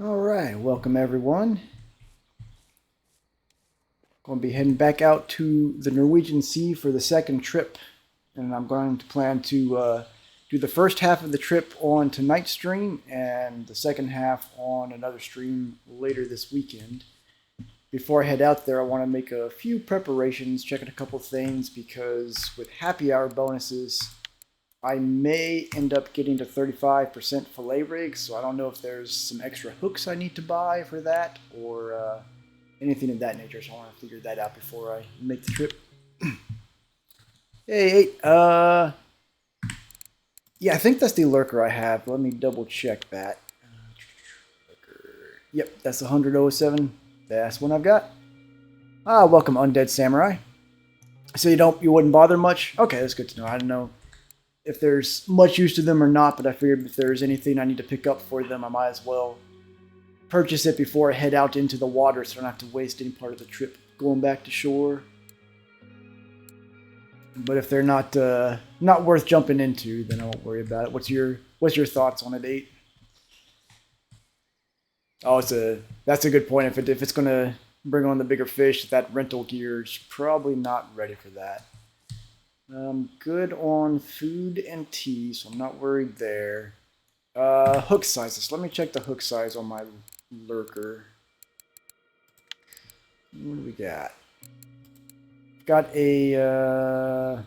All right, welcome everyone. Going to be heading back out to the Norwegian Sea for the second trip, and I'm going to plan to do the first half of the trip on tonight's stream and the second half on another stream later this weekend. Before I head out there, I want to make a few preparations, checking a couple things, because with happy hour bonuses, I may end up getting to 35% fillet rigs, so I don't know if there's some extra hooks I need to buy for that or anything of that nature. So I want to figure that out before I make the trip. Hey, yeah, I think that's the lurker I have. Let me double check that. Yep, that's the 100.07. That's one I've got. Ah, welcome, Undead Samurai. So you wouldn't bother much? Okay, that's good to know. I don't know if there's much use to them or not, but I figured if there's anything I need to pick up for them, I might as well purchase it before I head out into the water so I don't have to waste any part of the trip going back to shore. But if they're not worth jumping into, then I won't worry about it. What's your thoughts on it, 8? Oh, that's a good point. If it's gonna bring on the bigger fish, that rental gear is probably not ready for that. I'm good on food and tea, so I'm not worried there. Hook sizes. Let me check the hook size on my lurker. What do we got? Got a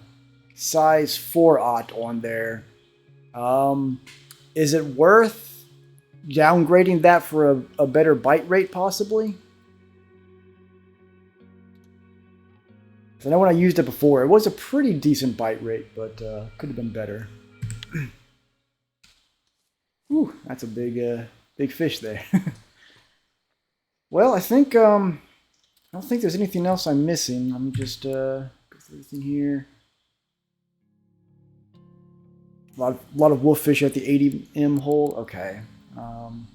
size 4/0 on there. Is it worth downgrading that for a better bite rate, possibly? I know when I used it before, it was a pretty decent bite rate, but could have been better. Whew, that's a big fish there. Well, I think I don't think there's anything else I'm missing. Let me just go through everything here. A lot of wolf fish at the 80M hole. Okay. Well,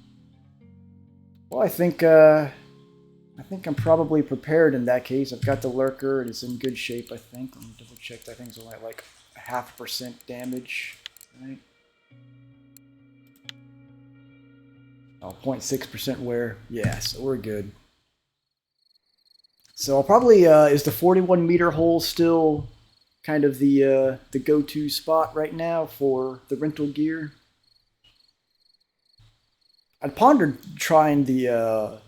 I think I'm probably prepared in that case. I've got the lurker. It is in good shape, I think. Let me double check. That thing's only like 0.5% damage, right? Oh, 0.6% wear. Yeah, so we're good. So I'll probably, is the 41 meter hole still kind of the go-to spot right now for the rental gear? I'd pondered trying the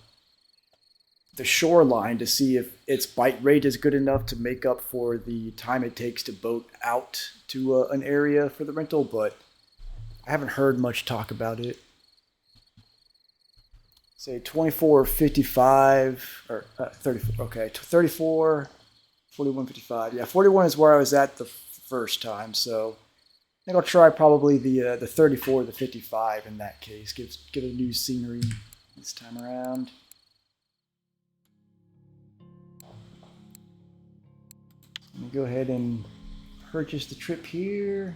shoreline to see if its bite rate is good enough to make up for the time it takes to boat out to an area for the rental, but I haven't heard much talk about it. Say 24.55 or 34. Okay, 34, 41.55. Yeah, 41 is where I was at the first time, so I think I'll try probably the 34, the 55 in that case. Give it a new scenery this time around. Let me go ahead and purchase the trip here.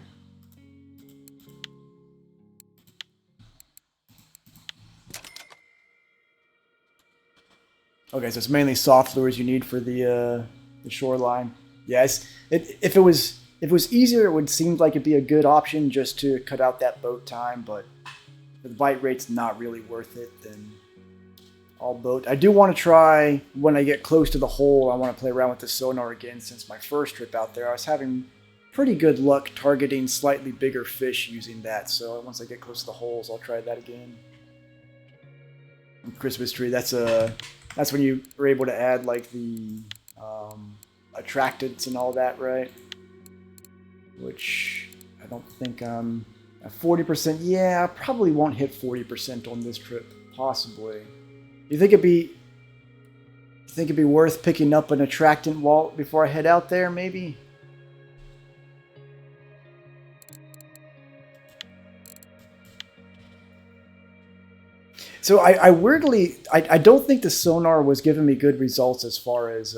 Okay, so it's mainly soft lures you need for the shoreline. Yes, if it was easier, it would seem like it'd be a good option just to cut out that boat time. But if the bite rate's not really worth it, then I'll boat. I do want to try when I get close to the hole. I want to play around with the sonar again. Since my first trip out there, I was having pretty good luck targeting slightly bigger fish using that. So once I get close to the holes, I'll try that again. And Christmas tree. That's when you were able to add like the attractants and all that, right? Which I don't think I'm at 40%. Yeah, I probably won't hit 40% on this trip, possibly. You think it'd be worth picking up an attractant walt before I head out there, maybe? So I weirdly, I don't think the sonar was giving me good results as far as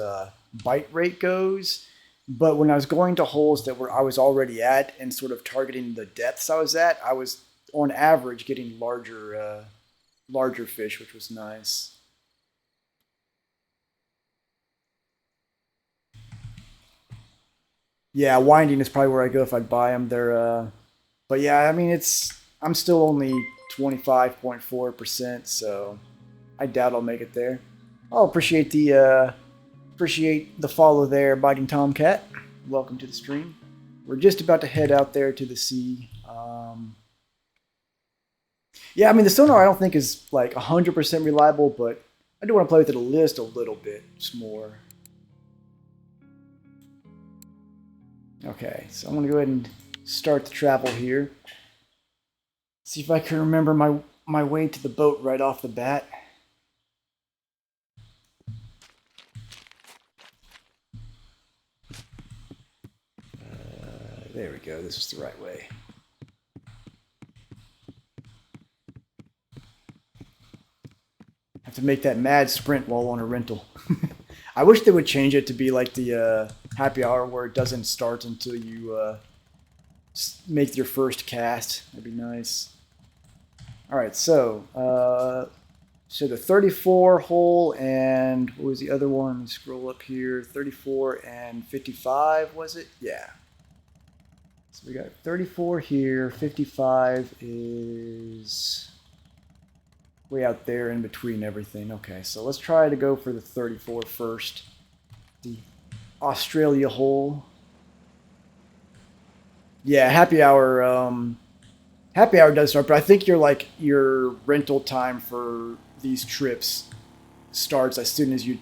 bite rate goes. But when I was going to holes that I was already at and sort of targeting the depths I was at, I was on average getting larger fish, which was nice. Yeah, winding is probably where I go if I'd buy them. But yeah, I mean I'm still only 25.4%, so I doubt I'll make it there. I'll appreciate the follow there, Biting Tomcat. Welcome to the stream. We're just about to head out there to the sea. Yeah, I mean, the sonar I don't think is like 100% reliable, but I do want to play with it just a little bit more. Okay, so I'm going to go ahead and start the travel here. See if I can remember my way to the boat right off the bat. There we go, this is the right way. Have to make that mad sprint while on a rental. I wish they would change it to be like the happy hour where it doesn't start until you make your first cast. That'd be nice. All right, so the 34 hole and what was the other one? Scroll up here. 34 and 55 was it? Yeah. So we got 34 here. 55 is way out there in between everything. Okay, so let's try to go for the 34 first. The Australia hole. Yeah, happy hour. Happy hour does start, but I think your rental time for these trips starts as soon as you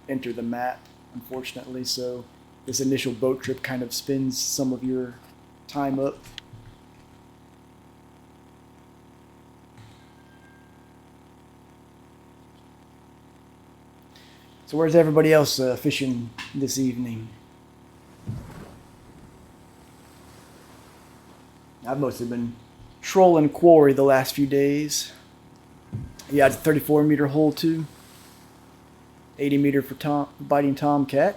enter the map. Unfortunately, so this initial boat trip kind of spins some of your time up. So where's everybody else fishing this evening? I've mostly been trolling quarry the last few days. Yeah, it's a 34 meter hole too. 80 meter for Biting Tomcat.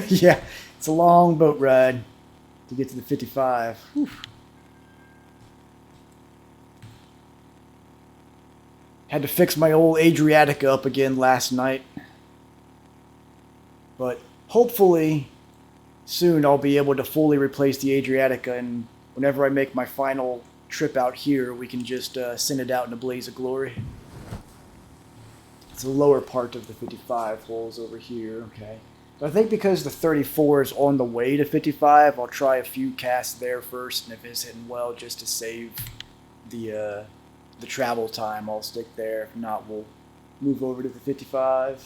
Yeah, it's a long boat ride to get to the 55. Whew. Had to fix my old Adriatica up again last night. But hopefully soon I'll be able to fully replace the Adriatica, and whenever I make my final trip out here, we can just send it out in a blaze of glory. It's the lower part of the 55 holes over here, okay. But I think because the 34 is on the way to 55, I'll try a few casts there first, and if it's hitting well, just to save the travel time, I'll stick there. If not, we'll move over to the 55.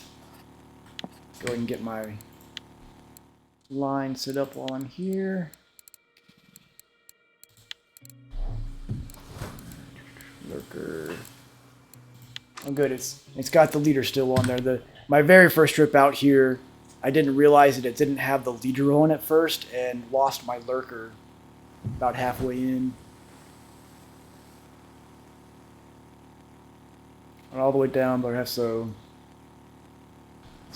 Go ahead and get my line set up while I'm here. Lurker. Oh, good. It's got the leader still on there. My very first trip out here, I didn't realize that it didn't have the leader on at first, and lost my lurker about halfway in. Went all the way down, but I have so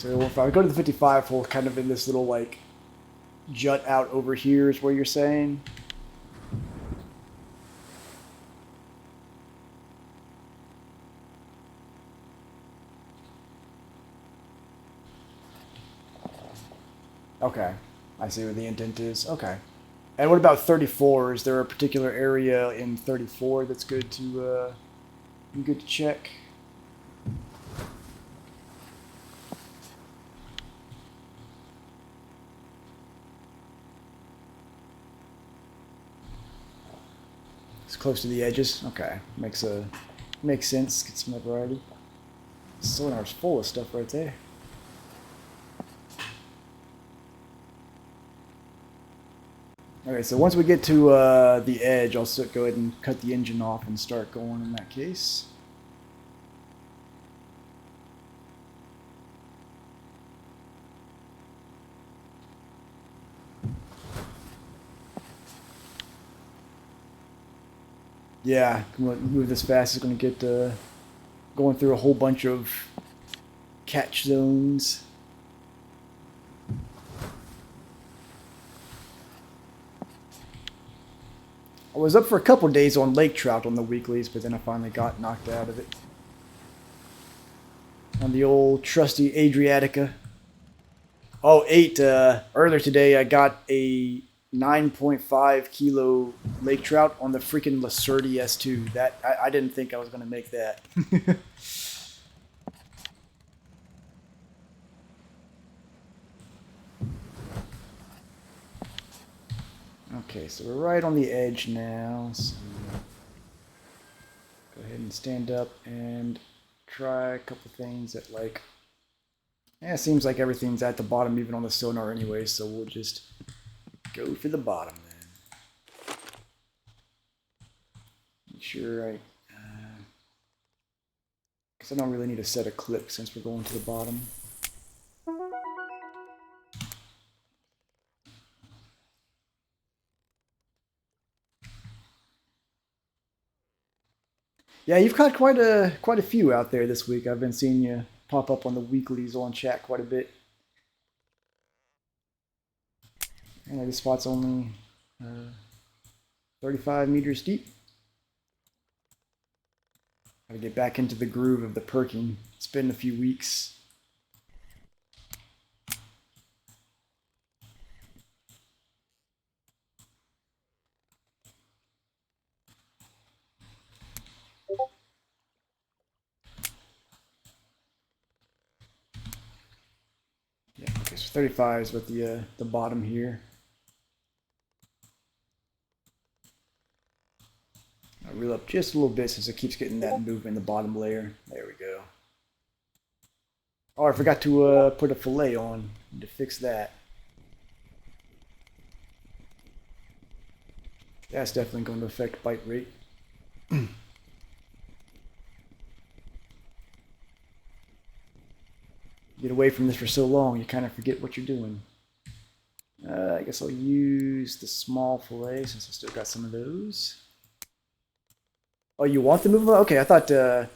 if I go to the 55 hole, kind of in this little like jut out over here is where you're saying. Okay, I see what the intent is. Okay. And what about 34? Is there a particular area in 34 that's good to check? It's close to the edges. Okay, makes sense. Get some variety. Sonar's full of stuff right there. Okay, so once we get to the edge, I'll go ahead and cut the engine off and start going in that case. Yeah, move this fast. It's going to get going through a whole bunch of catch zones. I was up for a couple days on lake trout on the weeklies, but then I finally got knocked out of it. On the old trusty Adriatica. Oh, earlier today I got a 9.5 kilo lake trout on the freaking Lacerti S2. That I didn't think I was gonna make that. Okay, so we're right on the edge now. So go ahead and stand up and try a couple things that like. Yeah, it seems like everything's at the bottom, even on the sonar anyway. So we'll just go for the bottom then. Make sure I, because I don't really need to set a clip since we're going to the bottom. Yeah, you've caught quite a few out there this week. I've been seeing you pop up on the weeklies on chat quite a bit. And this spot's only 35 meters deep. Gotta get back into the groove of the perking. It's been a few weeks. Yeah, okay, so 35 is what the bottom here. I'll reel up just a little bit since it keeps getting that movement in the bottom layer. There we go. Oh, I forgot to put a fillet on. Need to fix that. That's definitely going to affect bite rate. Get away from this for so long, you kind of forget what you're doing. I guess I'll use the small fillet since I still got some of those. Oh, you want the movement? Okay, I thought the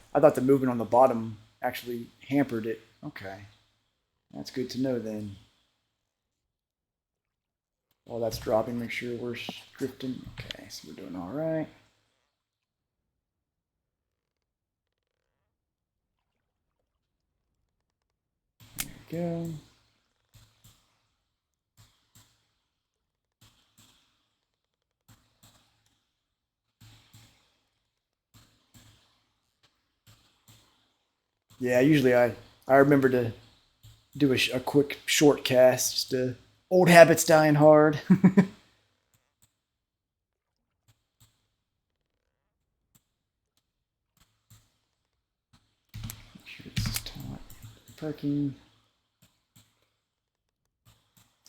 movement on the bottom actually hampered it. Okay, that's good to know then. While that's dropping, make sure we're drifting. Okay, so we're doing all right. There we go. Yeah, usually I remember to do a quick short cast. Just old habits dying hard. Make sure this is taut. Parking.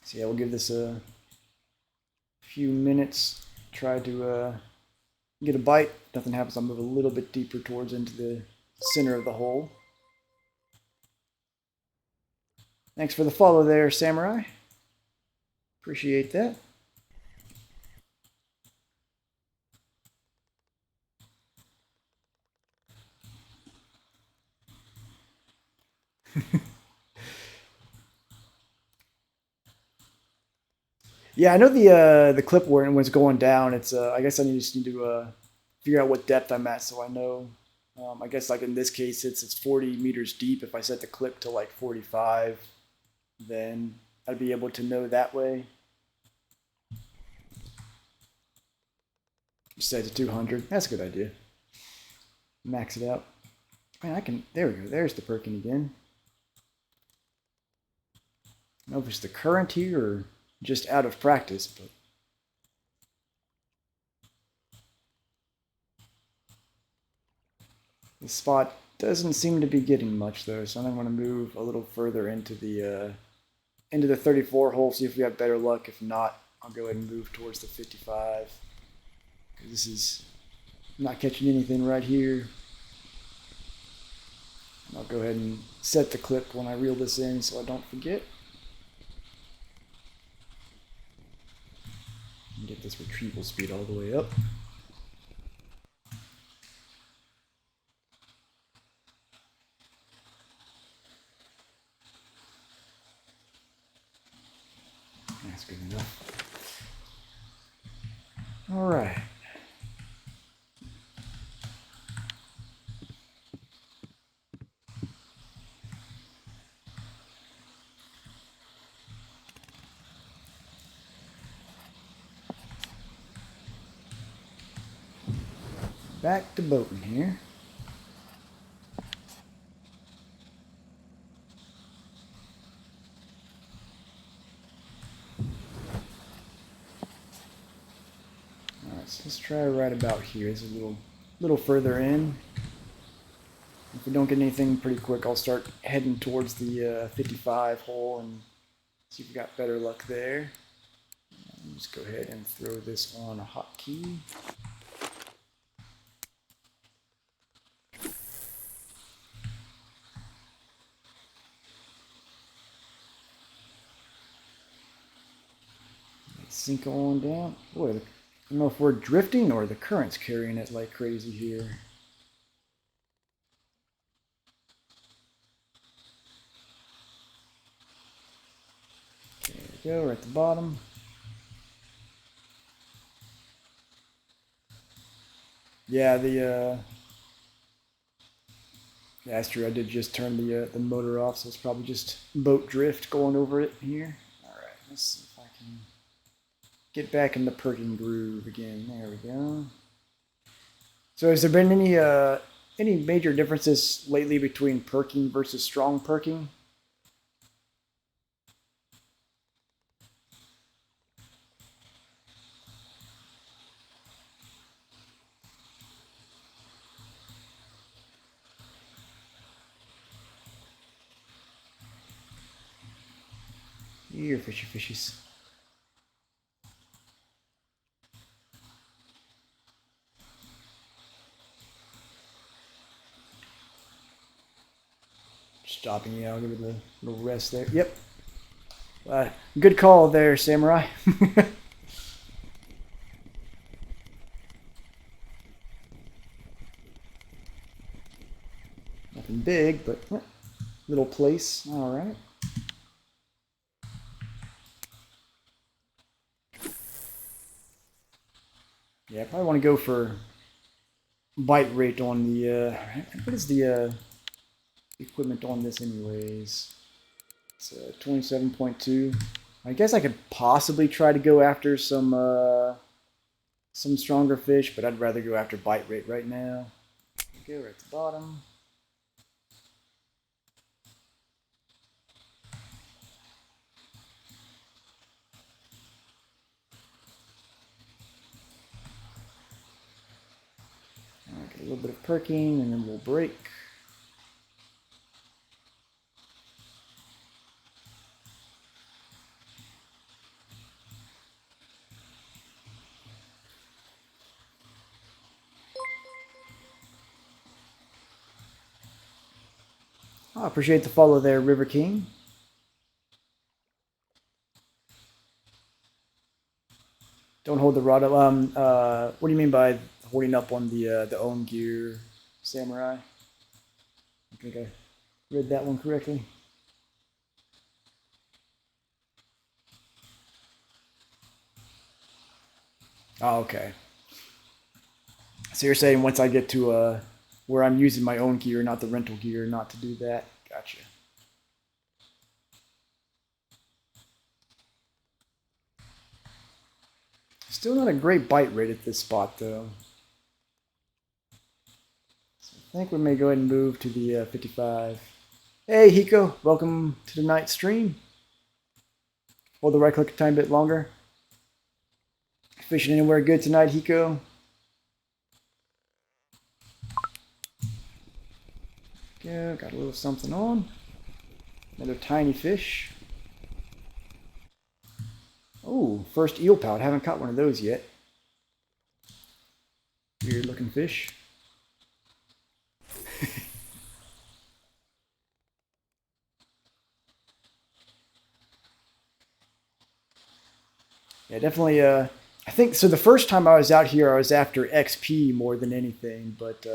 So yeah, we'll give this a few minutes. Try to get a bite. Nothing happens. I'll move a little bit deeper towards into the center of the hole. Thanks for the follow there, Samurai. Appreciate that. Yeah, I know the clip when it's going down. It's I guess I just need to figure out what depth I'm at so I know. I guess like in this case it's 40 meters deep. If I set the clip to like 45, then I'd be able to know that way. Set to 200. That's a good idea. Max it out. Man, I can. There we go. There's the perking again. I don't know if it's the current here or just out of practice, but the spot doesn't seem to be getting much though, so I'm going to move a little further into the 34 hole, see if we have better luck. If not, I'll go ahead and move towards the 55. This is not catching anything right here. And I'll go ahead and set the clip when I reel this in so I don't forget. And get this retrieval speed all the way up. That's good enough. All right. Back to boating here. Alright, so let's try right about here. It's a little further in. If we don't get anything pretty quick, I'll start heading towards the 55 hole and see if we got better luck there. Just go ahead and throw this on a hotkey. Sink on down. Boy, I don't know if we're drifting or the current's carrying it like crazy here. There we go, we're at the bottom. Yeah, yeah, that's true. I did just turn the motor off, so it's probably just boat drift going over it here. All right, let's see if I can get back in the perking groove again. There we go. So, has there been any major differences lately between perking versus strong perking? Here, fishy fishies. Stopping, yeah, I'll give it a little rest there. Yep. Good call there, Samurai. Nothing big, but little place. All right. Yeah, I probably want to go for bite rate on the. What is the equipment on this, anyways? It's 27.2. I guess I could possibly try to go after some stronger fish, but I'd rather go after bite rate right now. Okay, we're at the bottom. A little bit of perking, and then we'll break. I appreciate the follow there, River King. Don't hold the rod up. What do you mean by holding up on the own gear, Samurai? I think I read that one correctly. Oh, okay. So you're saying once I get to where I'm using my own gear, not the rental gear, not to do that? Gotcha. Still not a great bite rate at this spot, though. So I think we may go ahead and move to the 55. Hey, Hiko, welcome to the night stream. Hold the right click a tiny bit longer. Fishing anywhere good tonight, Hiko? Go, got a little something on. Another tiny fish. Oh, first eel pout. Haven't caught one of those yet. Weird looking fish. Yeah, definitely. I think so. The first time I was out here, I was after XP more than anything, but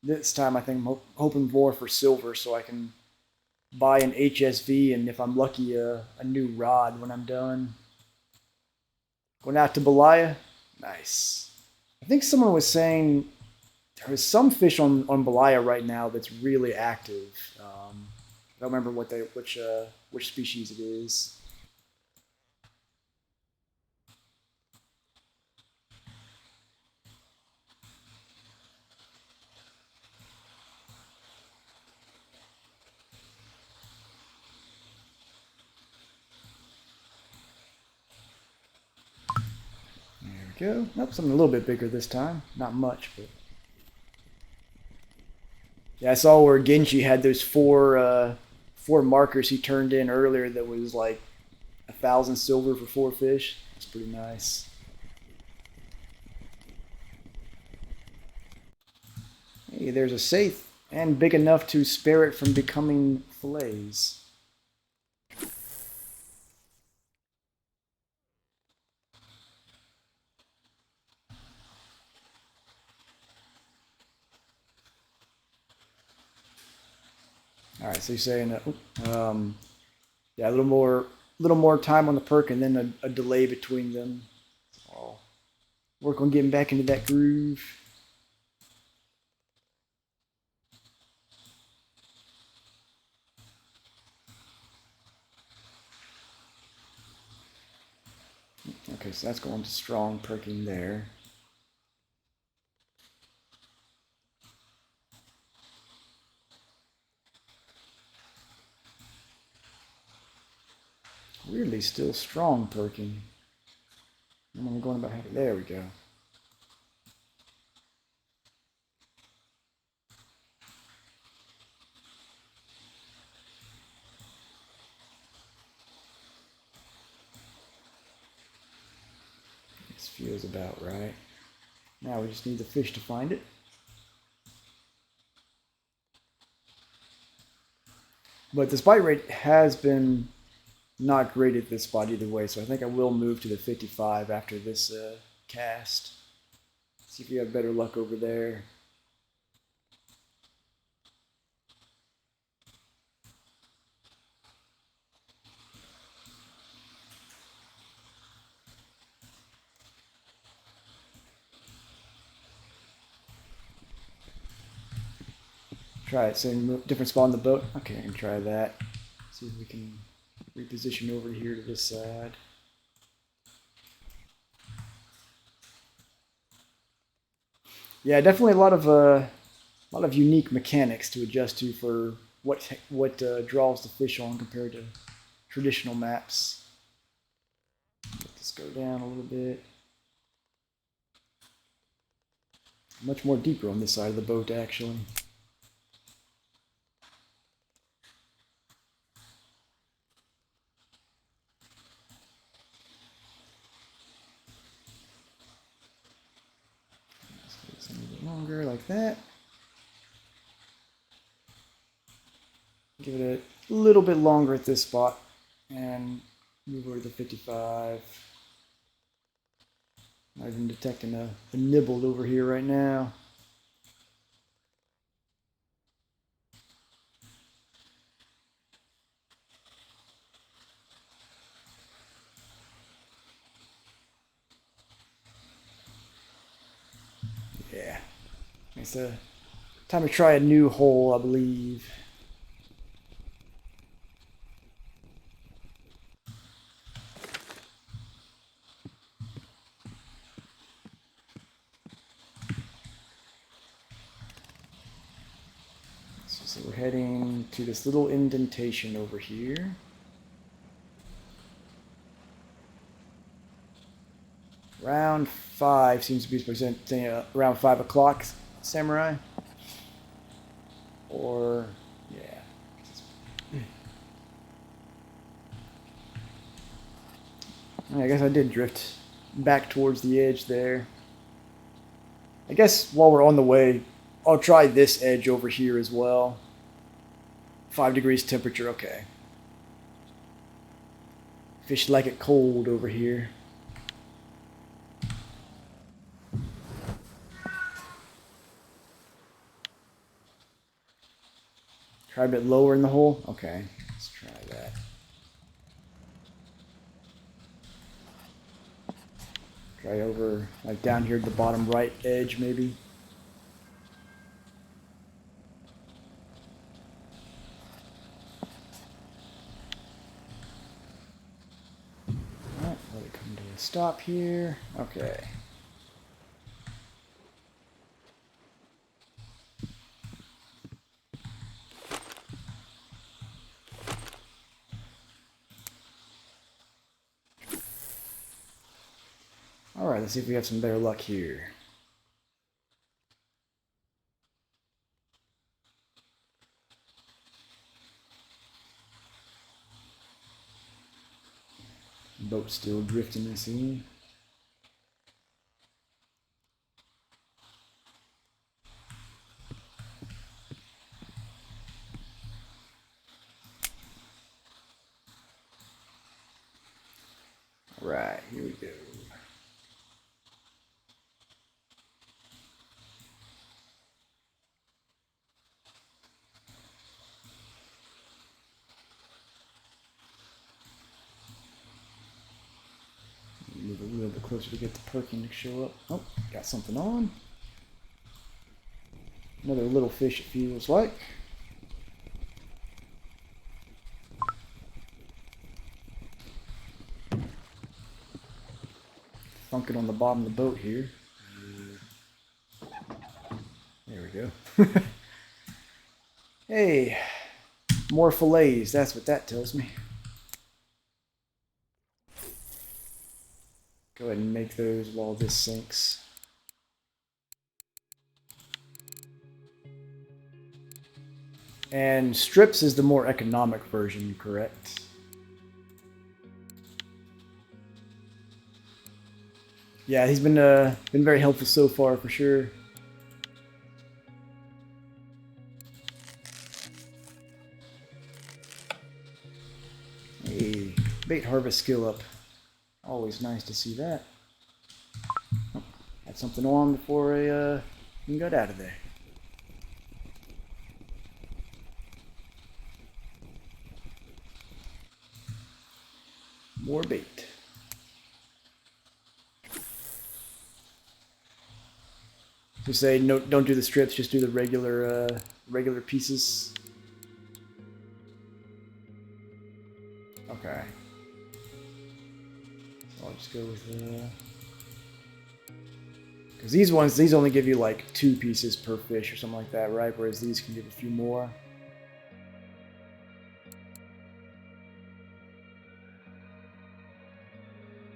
this time I think I'm hoping more for silver so I can buy an HSV and if I'm lucky, a new rod when I'm done. Going out to Belaya. Nice. I think someone was saying there's some fish on Belaya right now that's really active. I don't remember which species it is. go. Nope, something a little bit bigger this time. Not much, but yeah, I saw where Genji had those four markers he turned in earlier that was like 1,000 silver for 4 fish. It's pretty nice. Hey, there's a safe and big enough to spare it from becoming fillets. All right, so you're saying yeah, a little more time on the perk and then a delay between them. I'll work on getting back into that groove. Okay, so that's going to strong perking there. Weirdly, still strong perking. I'm only going about half. There we go. This feels about right. Now we just need the fish to find it. But this bite rate has been not great at this spot either way, so I think I will move to the 55 after this cast. See if we have better luck over there. Try it, same different spot on the boat. Okay, I can try that. See if we can reposition over here to this side. Yeah, definitely a lot of unique mechanics to adjust to for what draws the fish on compared to traditional maps. Let this go down a little bit. Much more deeper on this side of the boat, actually. Let's get a little bit longer, like that. Give it a little bit longer at this spot, and move over to the 55. Not even detecting a nibbled over here right now. Yeah. It's time to try a new hole, I believe. So we're heading to this little indentation over here. Round 5 seems to be presenting around 5 o'clock, Samurai. Or, yeah. I guess I did drift back towards the edge there. I guess while we're on the way, I'll try this edge over here as well. 5 degrees temperature, okay. Fish like it cold over here. Try a bit lower in the hole? Okay, let's try that. Try over, like down here at the bottom right edge, maybe. Alright, let it come to a stop here. Okay. Alright, let's see if we have some better luck here. Boat still drifting, I see. Right, here we go. Move a little bit closer to get the perking to show up. Oh, got something on. Another little fish, it feels like. Funking on the bottom of the boat here. There we go. Hey, more fillets. That's what that tells me. Go ahead and make those while this sinks. And strips is the more economic version, correct? Yeah, he's been very helpful so far for sure. Hey, bait harvest skill up. Always nice to see that. Oh, had something on before I even got out of there. More bait. So say no, don't do the strips, just do the regular pieces. Okay. So I'll just go with because these only give you like 2 pieces per fish or something like that, right? Whereas these can give a few more.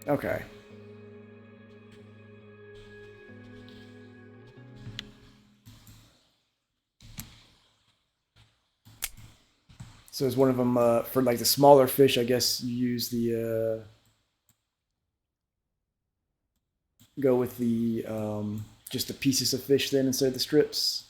Okay. So is one of them for like the smaller fish? I guess you use the go with the just the pieces of fish then instead of the strips.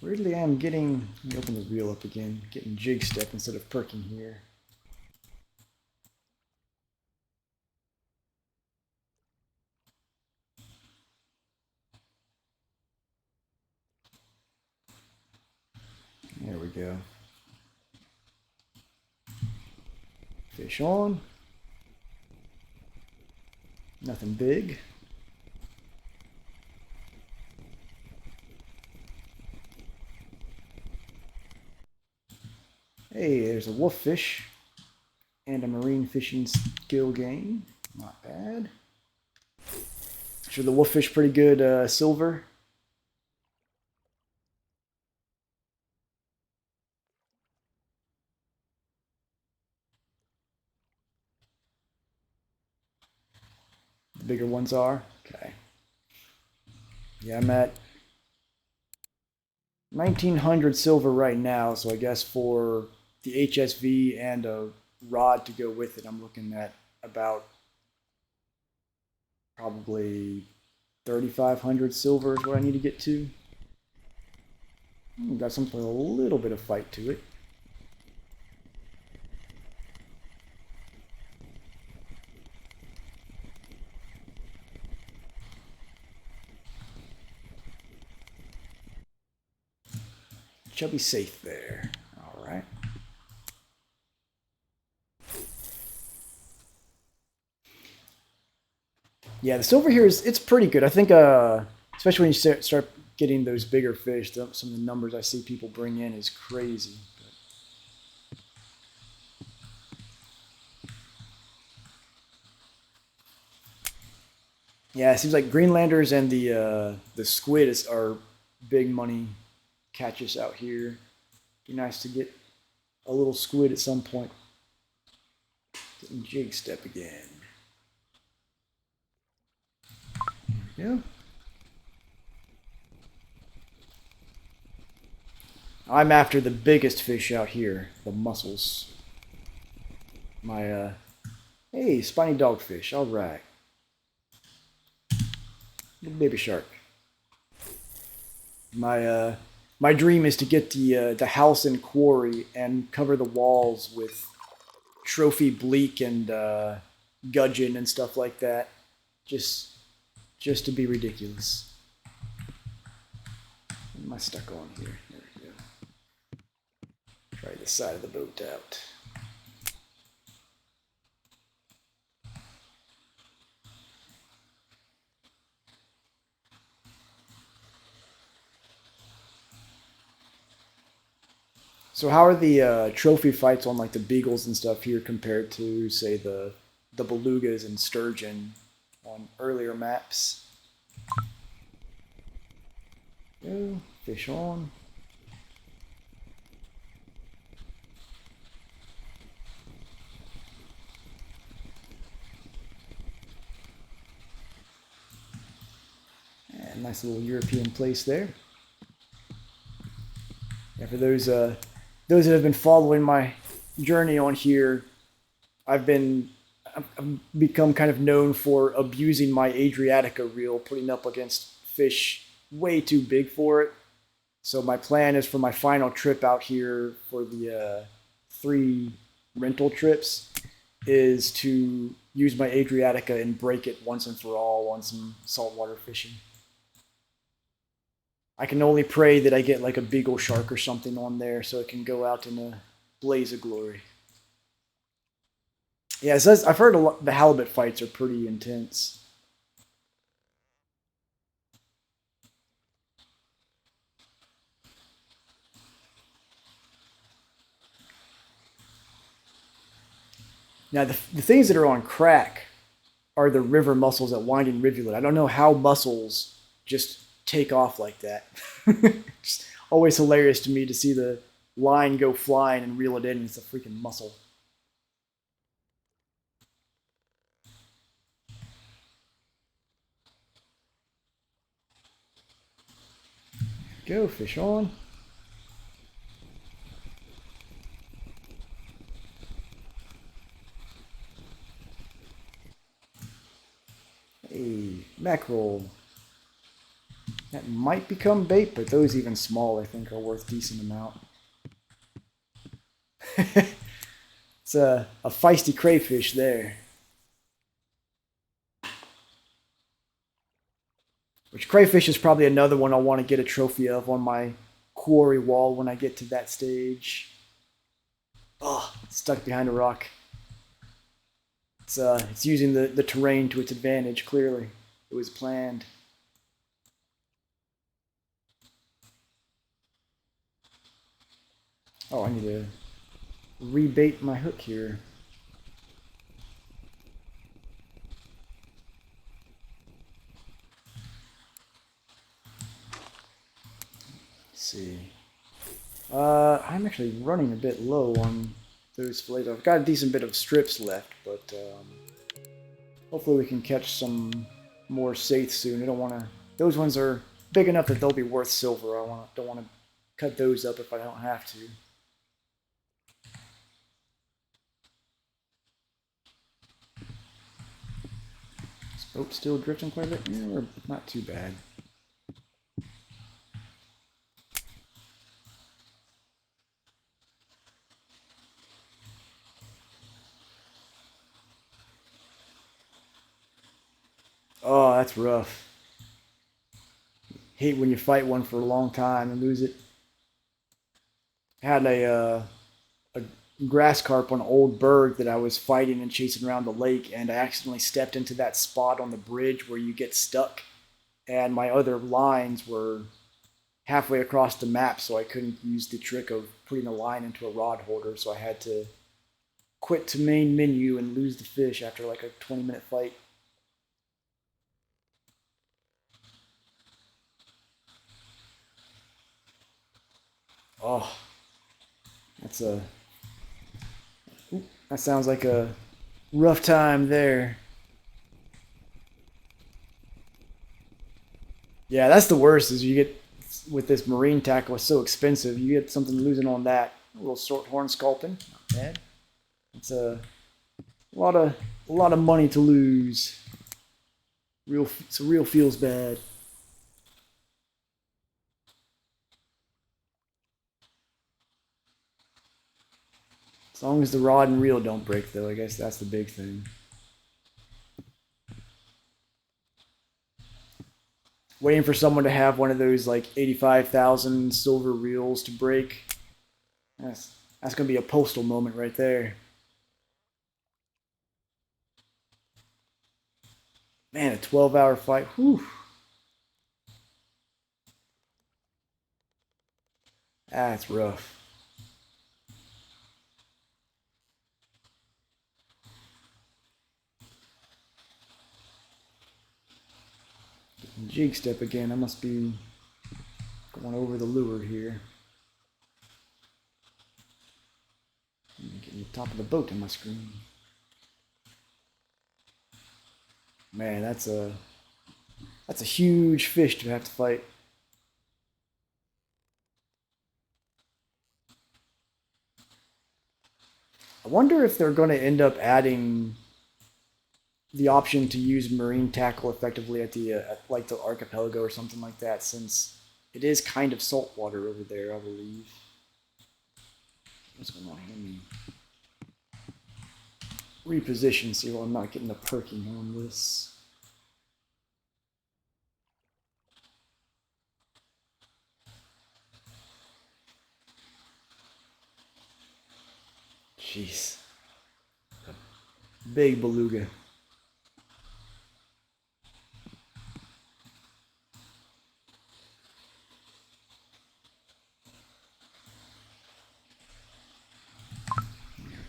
Weirdly, I'm getting. Let me open the reel up again. Getting jig step instead of perking here. There we go. Fish on. Nothing big. Hey, there's a wolf fish and a marine fishing skill gain. Not bad. Sure, the wolf fish pretty good silver. The bigger ones are. Okay. Yeah, I'm at 1900 silver right now, so I guess for the HSV and a rod to go with it, I'm looking at about probably 3500 silver is what I need to get to. Got something with a little bit of fight to it. Chubby safe there. All right. Yeah, the silver here it's pretty good. I think especially when you start getting those bigger fish, some of the numbers I see people bring in is crazy. Yeah, it seems like Greenlanders and the squid are big money catches out here. Be nice to get a little squid at some point. Getting jig step again. Yeah. I'm after the biggest fish out here, the mussels. My hey, spiny dogfish. All right, little baby shark. My dream is to get the house and quarry and cover the walls with trophy bleak and gudgeon and stuff like that. Just just to be ridiculous. What am I stuck on here? There we go. Try the side of the boat out. So how are the trophy fights on like the beagles and stuff here compared to say the belugas and sturgeon on earlier maps? Go fish on. And nice little European place there. Yeah, for those that have been following my journey on here, I've become kind of known for abusing my Adriatica reel, putting up against fish way too big for it. So my plan is for my final trip out here for the 3 rental trips is to use my Adriatica and break it once and for all on some saltwater fishing. I can only pray that I get like a beagle shark or something on there so it can go out in a blaze of glory. Yeah, it says I've heard the halibut fights are pretty intense. Now the things that are on crack are the river mussels at Winding Rivulet. I don't know how mussels just take off like that. It's always hilarious to me to see the line go flying and reel it in. It's a freaking mussel. Go fish on. Hey, mackerel. That might become bait, but those even small I think are worth a decent amount. It's a feisty crayfish there. Which crayfish is probably another one I'll want to get a trophy of on my quarry wall when I get to that stage. Oh, stuck behind a rock. It's using the terrain to its advantage, clearly. It was planned. Oh, I need to rebait my hook here. Let's see. I'm actually running a bit low on those fillets. I've got a decent bit of strips left, but hopefully we can catch some more saith soon. I don't want to. Those ones are big enough that they'll be worth silver. Don't want to cut those up if I don't have to. Is the boat still drifting quite a bit? Yeah, we're not too bad. Oh, that's rough. Hate when you fight one for a long time and lose it. I had a grass carp on Old Berg that I was fighting and chasing around the lake, and I accidentally stepped into that spot on the bridge where you get stuck, and my other lines were halfway across the map, so I couldn't use the trick of putting a line into a rod holder, so I had to quit to main menu and lose the fish after like a 20-minute fight. Oh, that's a. Ooh, that sounds like a rough time there. Yeah, that's the worst. Is you get with this marine tackle, it's so expensive. You get something losing on that. A little short horn sculpin, not bad. It's a lot of a lot of money to lose. It's real feels bad. As long as the rod and reel don't break, though, I guess that's the big thing. Waiting for someone to have one of those like 85,000 silver reels to break. That's gonna be a postal moment right there. Man, a 12-hour fight. Whew. That's rough. Jig step again. I must be going over the lure here. Getting the top of the boat on my screen. Man, that's a huge fish to have to fight. I wonder if they're going to end up adding the option to use marine tackle effectively at the like the archipelago or something like that, since it is kind of saltwater over there, I believe. What's going on here? Let me reposition, see while I'm not getting the perking on this. Jeez. Big beluga.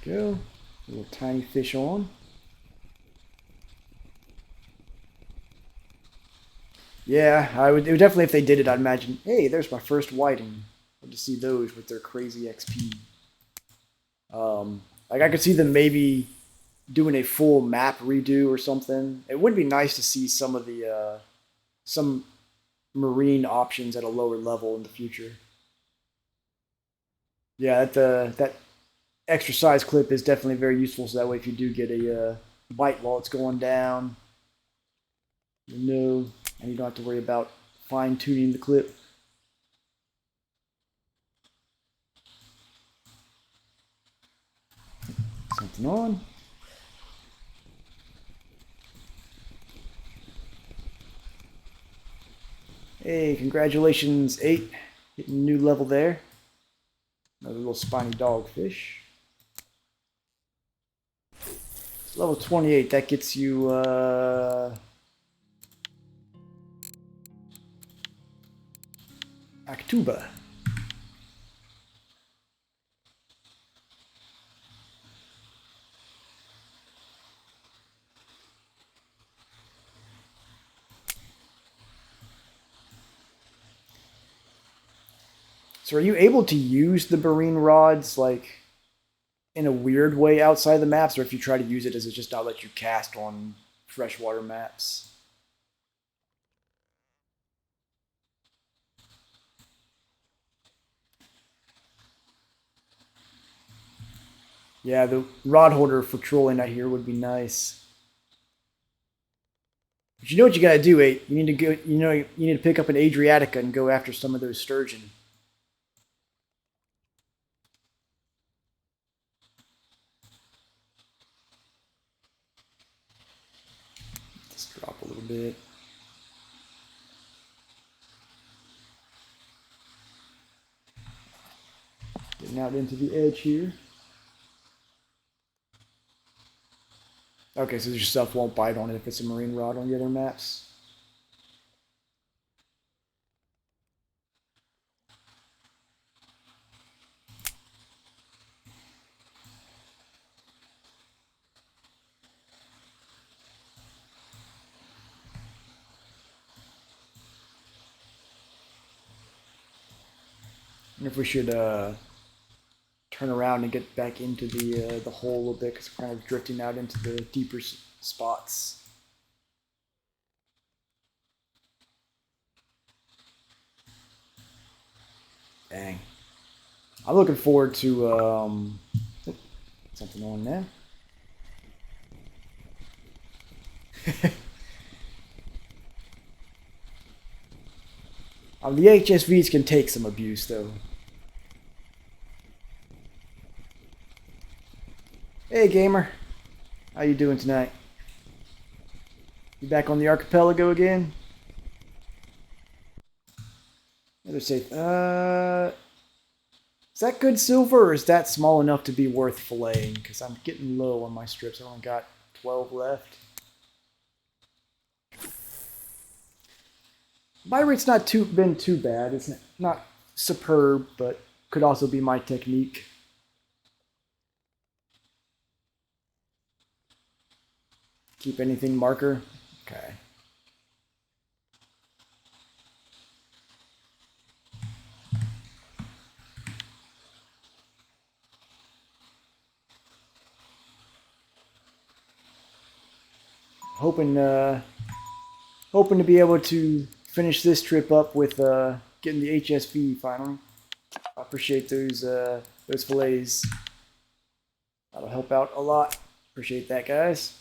There we go. A little tiny fish on. Yeah, it would definitely, if they did it, I'd imagine, hey, there's my first whiting. I'd just see those with their crazy XP. Like I could see them maybe doing a full map redo or something. It would be nice to see some of the some marine options at a lower level in the future. Yeah, that extra size clip is definitely very useful. So that way, if you do get a bite while it's going down, you know, and you don't have to worry about fine tuning the clip. Something on. Hey, congratulations, 8. Hitting a new level there. Another little spiny dogfish. Level 28, that gets you, Actuba. So are you able to use the marine rods, like, in a weird way outside the maps, or if you try to use it, does it just not let you cast on freshwater maps? Yeah, the rod holder for trolling, I hear, would be nice. But you know what you gotta do, 8? You need to go. You need to pick up an Adriatica and go after some of those sturgeon. Just drop a little bit. Getting out into the edge here. Okay, so your stuff won't bite on it if it's a marine rod on the other maps. And if we should turn around and get back into the hole a little bit, because we're kind of drifting out into the deeper spots. Dang. I'm looking forward to something on there. The HSVs can take some abuse, though. Hey, gamer. How you doing tonight? You back on the archipelago again? Another safe. Is that good silver, or is that small enough to be worth filleting? Because I'm getting low on my strips. I only got 12 left. My rate's not been too bad. It's not superb, but could also be my technique. Keep anything marker. Okay. Hoping to be able to finish this trip up with getting the HSV finally. I appreciate those fillets. That'll help out a lot. Appreciate that, guys.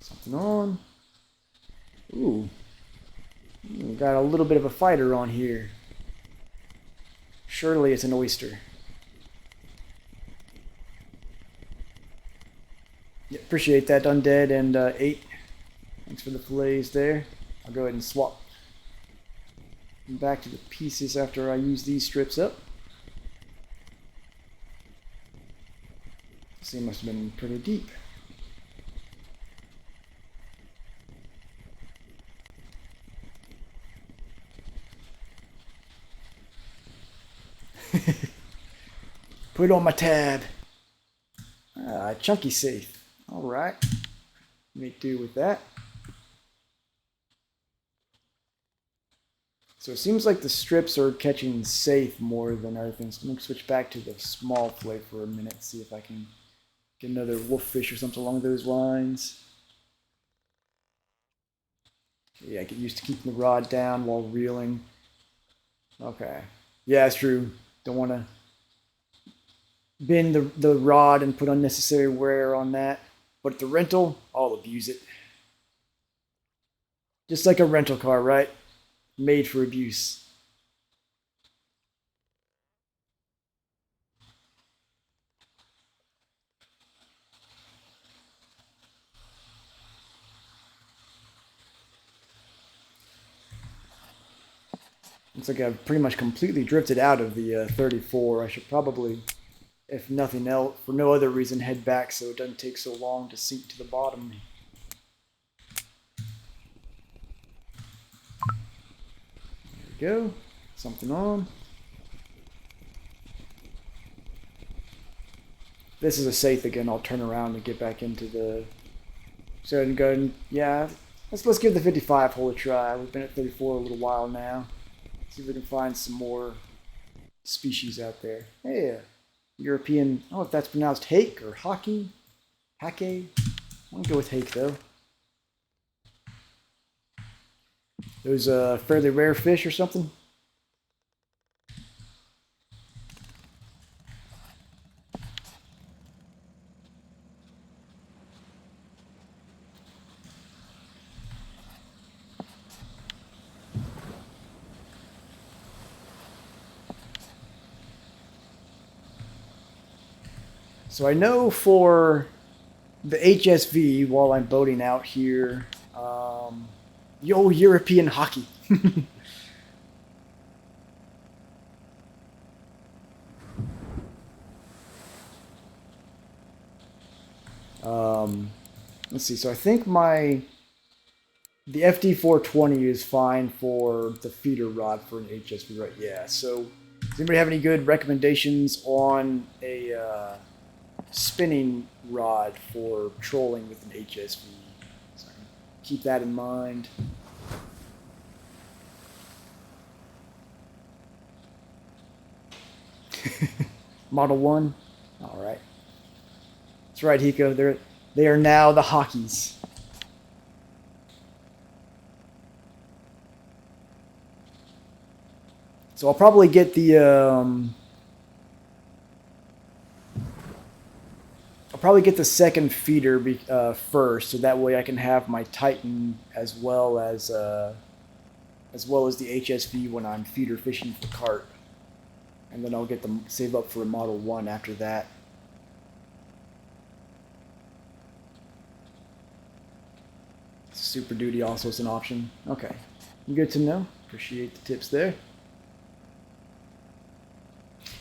Something on. Ooh. We got a little bit of a fighter on here. Surely it's an oyster. Yeah, appreciate that, Undead and 8. Thanks for the fillets there. I'll go ahead and swap back to the pieces after I use these strips up. This thing must have been pretty deep. Put it on my tab. Chunky safe. Alright. Make do with that. So it seems like the strips are catching safe more than other things. I'm going to switch back to the small fillet for a minute, see if I can get another wolffish or something along those lines. Yeah, I get used to keeping the rod down while reeling. Okay. Yeah, it's true. Don't want to bend the rod and put unnecessary wear on that. But the rental, I'll abuse it. Just like a rental car, right? Made for abuse. Looks like I've pretty much completely drifted out of the 34. I should probably, if nothing else, for no other reason, head back so it doesn't take so long to sink to the bottom. There we go. Something on. This is a safe again. I'll turn around and get back into the... So and go and... Yeah, let's give the 55 hole a try. We've been at 34 a little while now. See if we can find some more species out there. Hey, European... I don't know if that's pronounced hake or hockey. Hake. I'm going to go with hake, though. Those fairly rare fish or something? So I know for the HSV, while I'm boating out here, yo, European hockey. Let's see. So I think the FD420 is fine for the feeder rod for an HSV, right? Yeah. So does anybody have any good recommendations on a spinning rod for trolling with an HSV? So I can keep that in mind. Model 1? Alright. That's right, Hiko. They are now the Hockeys. So I'll probably get the second feeder first, so that way I can have my Titan as well as the HSV when I'm feeder fishing for carp, and then I'll get them save up for a Model 1 after that. Super Duty also is an option. Okay, good to know. Appreciate the tips there.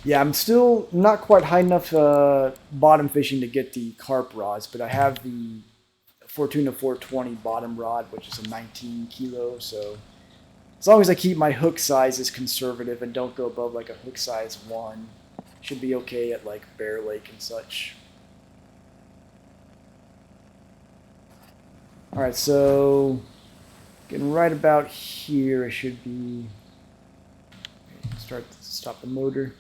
Yeah, I'm still not quite high enough bottom fishing to get the carp rods, but I have the Fortuna 420 bottom rod, which is a 19 kilo. So as long as I keep my hook sizes conservative and don't go above like a hook size 1, should be okay at like Bear Lake and such. All right, so getting right about here, I should be stop the motor.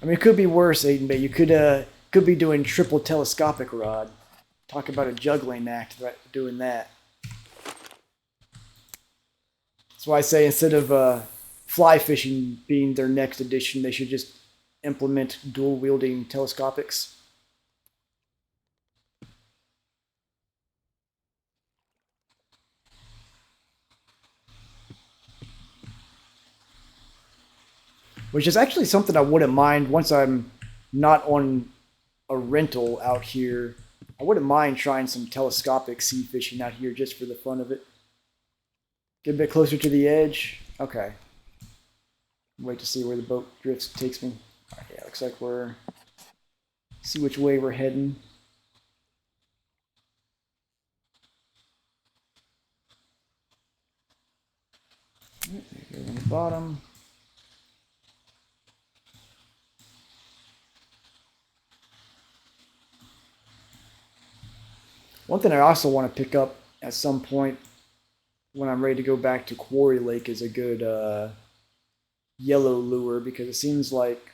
I mean, it could be worse, Aiden, but you could be doing triple telescopic rod. Talk about a juggling act doing that. That's why I say instead of fly fishing being their next addition, they should just implement dual wielding telescopics. Which is actually something I wouldn't mind once I'm not on a rental out here. I wouldn't mind trying some telescopic sea fishing out here just for the fun of it. Get a bit closer to the edge. Okay. Wait to see where the boat drifts takes me. Right, yeah, looks like see which way we're heading. Right, there on the bottom. One thing I also want to pick up at some point when I'm ready to go back to Quarry Lake is a good yellow lure, because it seems like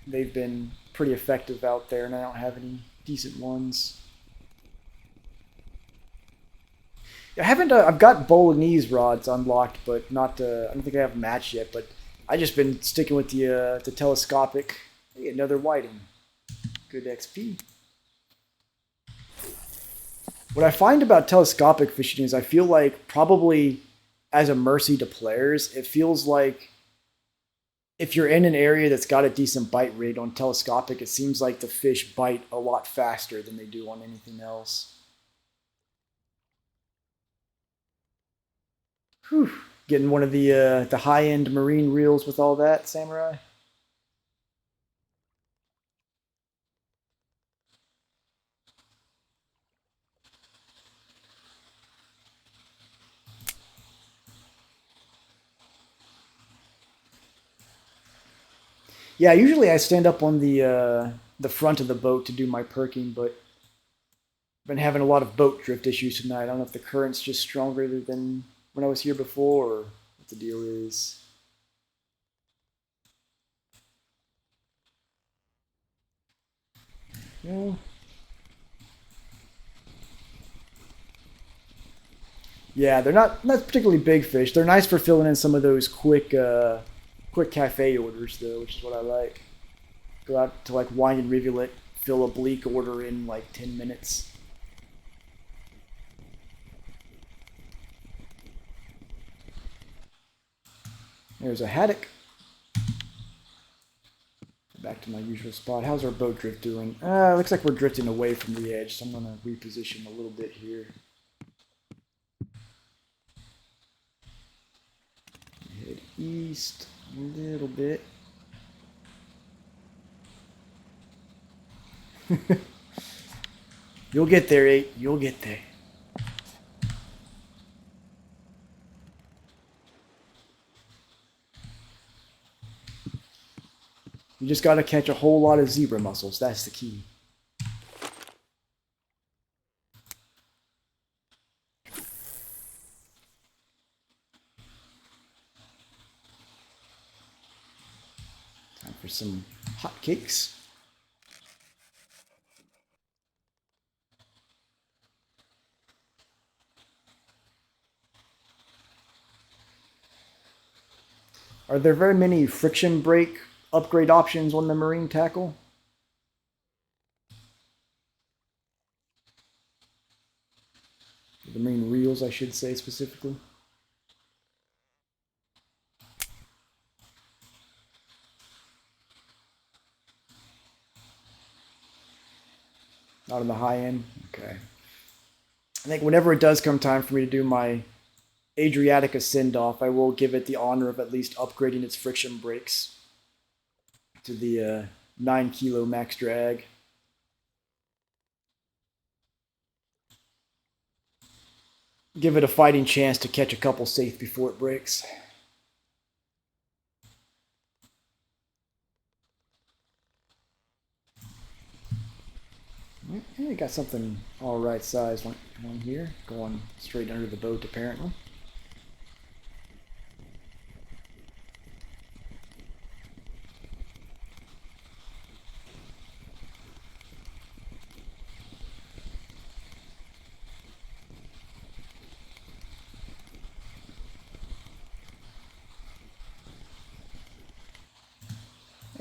they've been pretty effective out there and I don't have any decent ones. I haven't. I've got Bolognese rods unlocked, but not. I don't think I have a match yet. But I just been sticking with the telescopic. Hey, another whiting. Good XP. What I find about telescopic fishing is I feel like probably as a mercy to players, it feels like if you're in an area that's got a decent bite rate on telescopic, it seems like the fish bite a lot faster than they do on anything else. Whew. Getting one of the high-end marine reels with all that, Samurai. Yeah, usually I stand up on the front of the boat to do my perking, but I've been having a lot of boat drift issues tonight. I don't know if the current's just stronger than when I was here before, or what the deal is. Yeah. Yeah, they're not particularly big fish. They're nice for filling in some of those quick cafe orders though, which is what I like. Go out to like Wine and Rivulet, fill a bleak order in like 10 minutes. There's a haddock. Back to my usual spot. How's our boat drift doing? Looks like we're drifting away from the edge, so I'm gonna reposition a little bit here. Head east a little bit. You'll get there, 8. You'll get there. You just gotta catch a whole lot of zebra mussels. That's the key. for some hot cakes. Are there very many friction brake upgrade options on the marine tackle? The marine reels, I should say specifically. Not on the high end? Okay. I think whenever it does come time for me to do my Adriatica send-off, I will give it the honor of at least upgrading its friction brakes to the 9 kilo max drag. Give it a fighting chance to catch a couple safe before it breaks. Yeah, got something all right size one here, going straight under the boat apparently.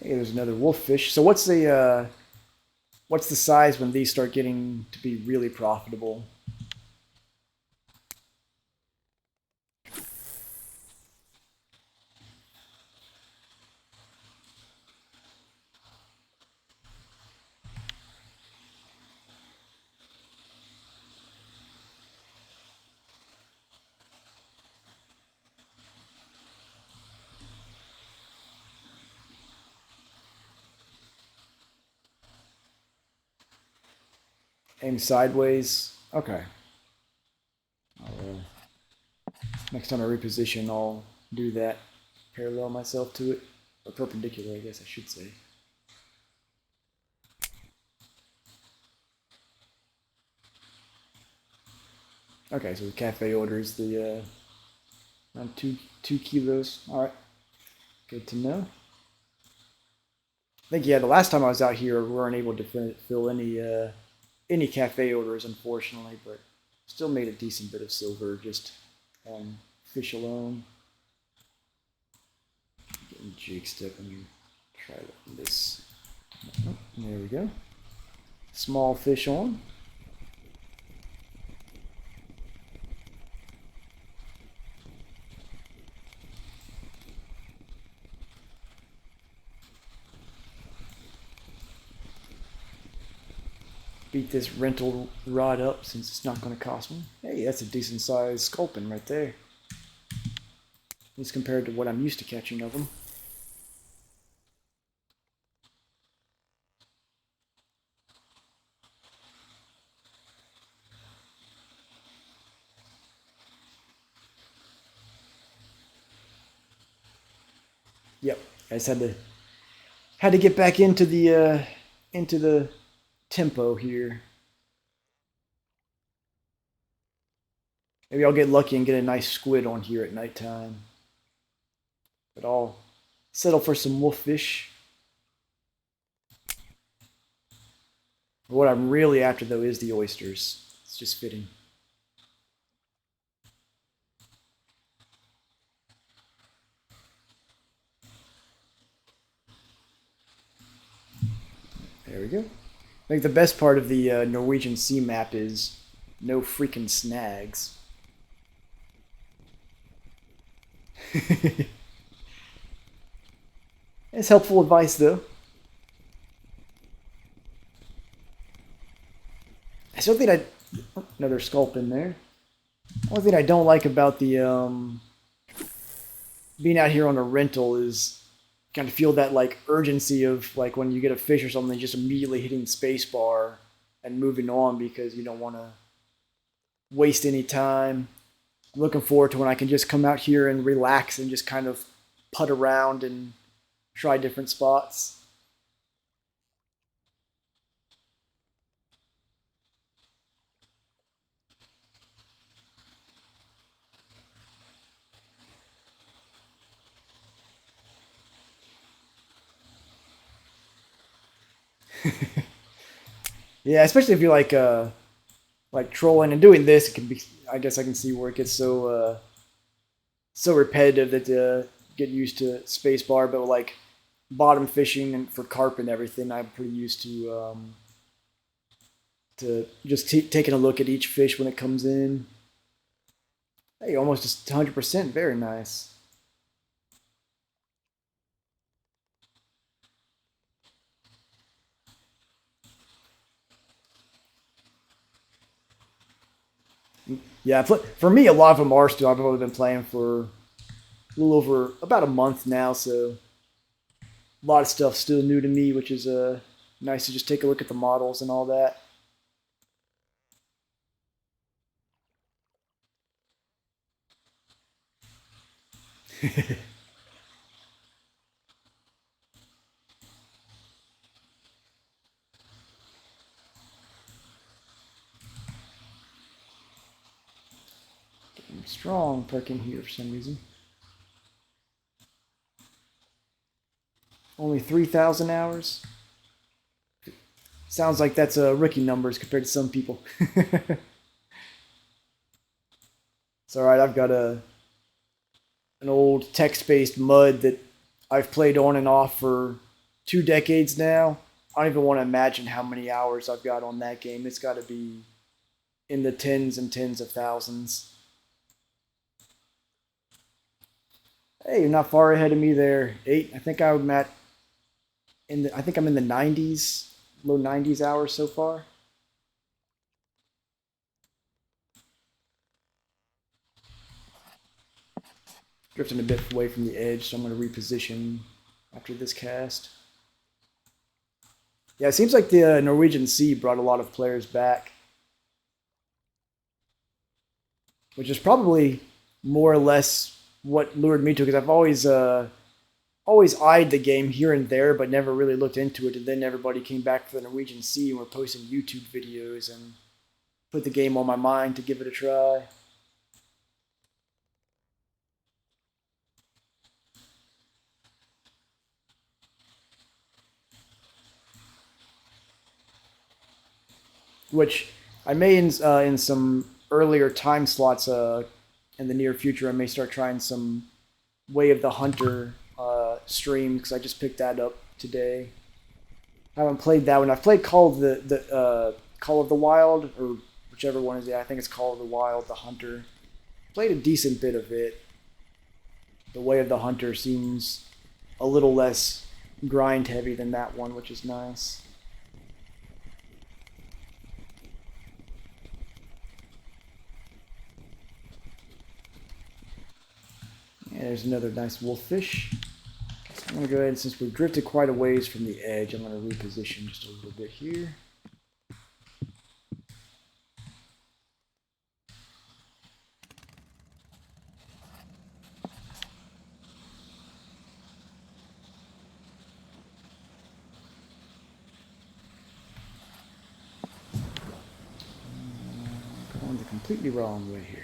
Hey, there's another wolffish. So what's the size when these start getting to be really profitable? Aim sideways. Okay. Next time I reposition, I'll do that. Parallel myself to it. Or perpendicular, I guess I should say. Okay, so the cafe order is the around two kilos. All right, good to know. I think yeah, the last time I was out here, we weren't able to fill any cafe orders, unfortunately, but still made a decent bit of silver just on fish alone. Getting jig stick. Let me try this. Oh, there we go. Small fish on. Beat this rental rod up since it's not going to cost me. Hey, that's a decent sized sculpin right there. At least compared to what I'm used to catching of them. Yep, I just had to get back into the tempo here. Maybe I'll get lucky and get a nice squid on here at nighttime. But I'll settle for some wolffish. What I'm really after though is the oysters. It's just fitting. There we go. I think the best part of the Norwegian Sea map is no freaking snags. It's helpful advice though. I still think another sculpin there. One thing I don't like about the being out here on a rental is kind of feel that like urgency of like when you get a fish or something, just immediately hitting spacebar and moving on because you don't want to waste any time. I'm looking forward to when I can just come out here and relax and just kind of putt around and try different spots. Yeah, especially if you're like trolling and doing this, it can be. I guess I can see where it gets so repetitive that get used to spacebar. But like bottom fishing and for carp and everything, I'm pretty used to just taking a look at each fish when it comes in. Hey, almost just 100%. Very nice. Yeah, for me, a lot of them are still. I've only been playing for a little over about a month now, so a lot of stuff still new to me, which is nice to just take a look at the models and all that. Strong perking here for some reason. Only 3,000 hours. Sounds like that's rookie numbers compared to some people. It's all right. I've got an old text-based mud that I've played on and off for 2 decades now. I don't even want to imagine how many hours I've got on that game. It's got to be in the tens and tens of thousands. Hey, you're not far ahead of me there. 8. I think I'm at I think I'm in the 90s, low 90s hours so far. Drifting a bit away from the edge, so I'm going to reposition after this cast. Yeah, it seems like the Norwegian Sea brought a lot of players back, which is probably more or less what lured me to, because I've always eyed the game here and there, but never really looked into it. And then everybody came back for the Norwegian Sea and were posting YouTube videos and put the game on my mind to give it a try. Which I may in some earlier time slots in the near future. I may start trying some Way of the Hunter stream because I just picked that up today. I haven't played that one. I've played Call of the Wild, or whichever one is it. I think it's Call of the Wild, the Hunter. Played a decent bit of it. The Way of the Hunter seems a little less grind heavy than that one, which is nice. Yeah, there's another nice wolffish. I'm going to go ahead, since we've drifted quite a ways from the edge, I'm going to reposition just a little bit here. Going the completely wrong way here.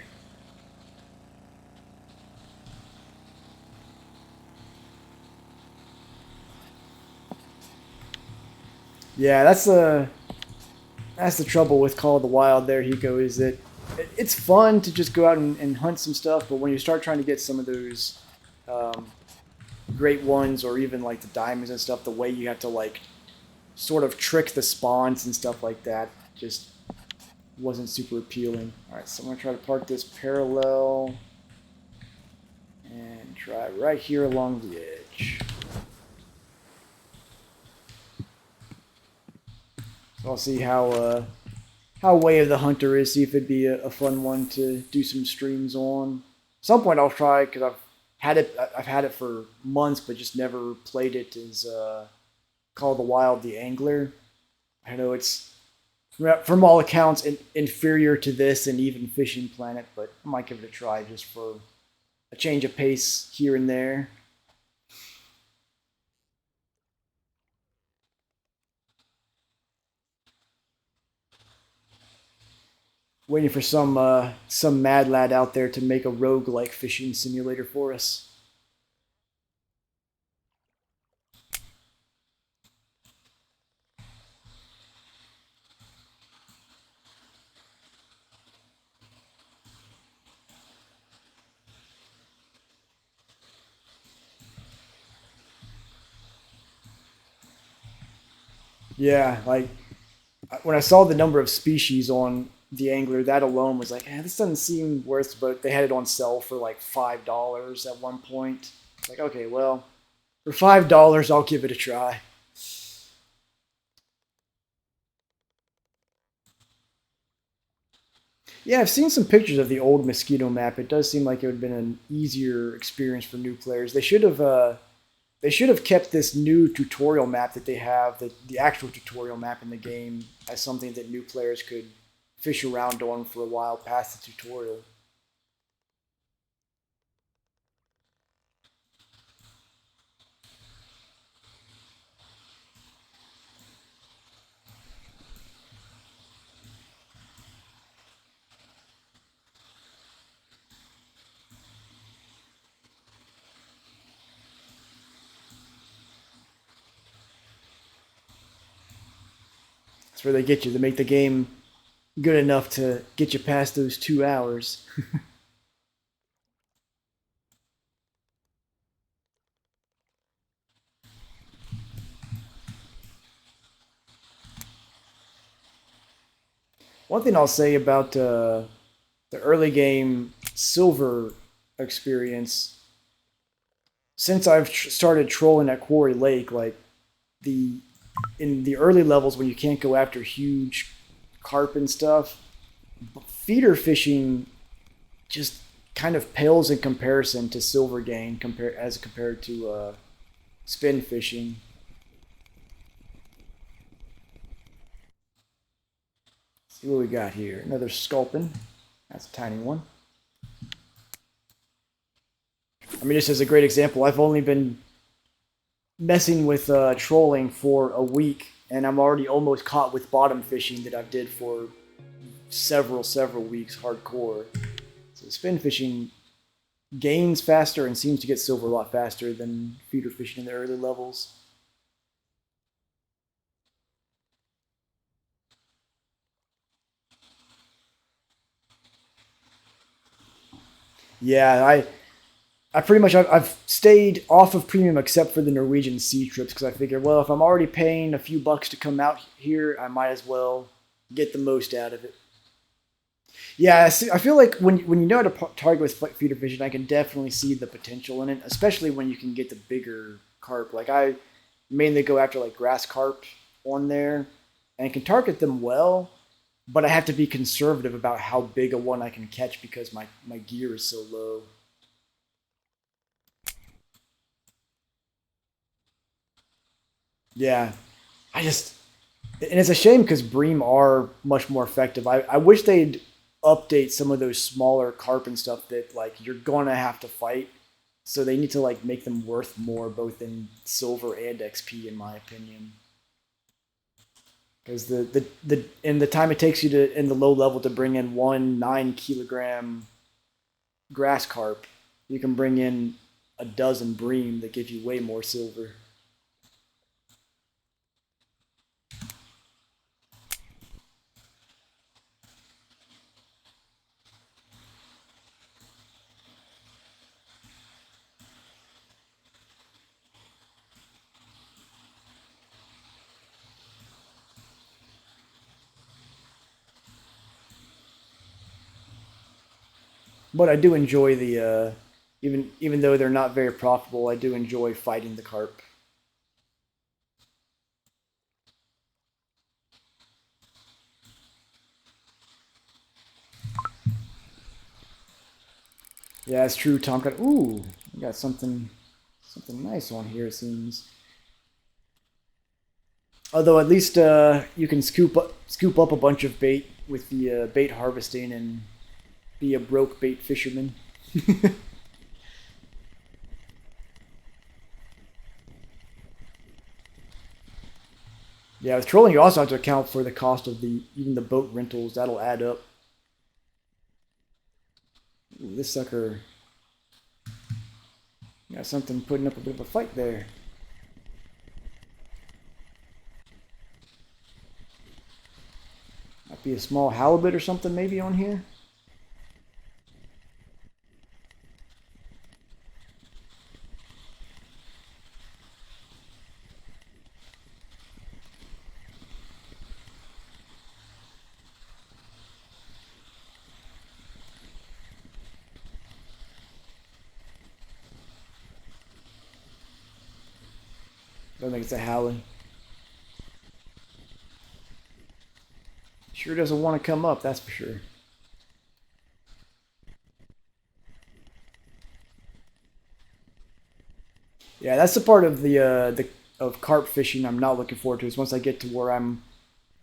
Yeah, that's the trouble with Call of the Wild there, Hiko, is that it's fun to just go out and hunt some stuff, but when you start trying to get some of those um, great ones, or even like the diamonds and stuff, the way you have to like sort of trick the spawns and stuff like that just wasn't super appealing. All right, so I'm gonna try to park this parallel and try right here along the edge. So I'll see how Way of the Hunter is. See if it'd be a fun one to do some streams on. At some point I'll try, because I've had it for months, but just never played it. Is Call of the Wild, the Angler. I know it's from all accounts inferior to this and even Fishing Planet, but I might give it a try just for a change of pace here and there. Waiting for some mad lad out there to make a rogue-like fishing simulator for us. Yeah, like when I saw the number of species on the angler, that alone was like, this doesn't seem worth. But they had it on sale for like $5 at one point. It's like, okay, well, for $5, I'll give it a try. Yeah, I've seen some pictures of the old mosquito map. It does seem like it would have been an easier experience for new players. They should have kept this new tutorial map that they have, the actual tutorial map in the game, as something that new players could fish around on for a while past the tutorial. That's where they get you. They make the game good enough to get you past those 2 hours. One thing I'll say about the early game silver experience, since I've started trolling at Quarry Lake, like the in the early levels when you can't go after huge carp and stuff, feeder fishing just kind of pales in comparison to silver game as compared to spin fishing. See what we got here. Another sculpin. That's a tiny one. I mean, just as a great example, I've only been messing with trolling for a week, and I'm already almost caught with bottom fishing that I've did for several weeks hardcore. So spin fishing gains faster and seems to get silver a lot faster than feeder fishing in the early levels. Yeah, I pretty much I've stayed off of premium except for the Norwegian Sea trips because I figured, well, if I'm already paying a few bucks to come out here, I might as well get the most out of it. Yeah, I feel like when you know how to target with feeder fishing, I can definitely see the potential in it, especially when you can get the bigger carp. Like I mainly go after like grass carp on there, and can target them well, but I have to be conservative about how big a one I can catch because my gear is so low. Yeah, I just and it's a shame because bream are much more effective. I wish they'd update some of those smaller carp and stuff that like you're gonna have to fight. So they need to like make them worth more, both in silver and XP, in my opinion. Because the in the time it takes you to in the low level to bring in 1 9 kilogram grass carp, you can bring in a dozen bream that give you way more silver. But I do enjoy the even though they're not very profitable, I do enjoy fighting the carp. Yeah, it's true. Tom got ooh, we got something nice on here. It seems. Although at least you can scoop up a bunch of bait with the bait harvesting and be a broke bait fisherman. Yeah, with trolling you also have to account for the cost of the even the boat rentals. That'll add up. Ooh, this sucker got something putting up a bit of a fight there. Might be a small halibut or something maybe on here. Don't think it's a howling. Sure doesn't want to come up, that's for sure. Yeah, that's the part of the of carp fishing I'm not looking forward to. Is once I get to where I'm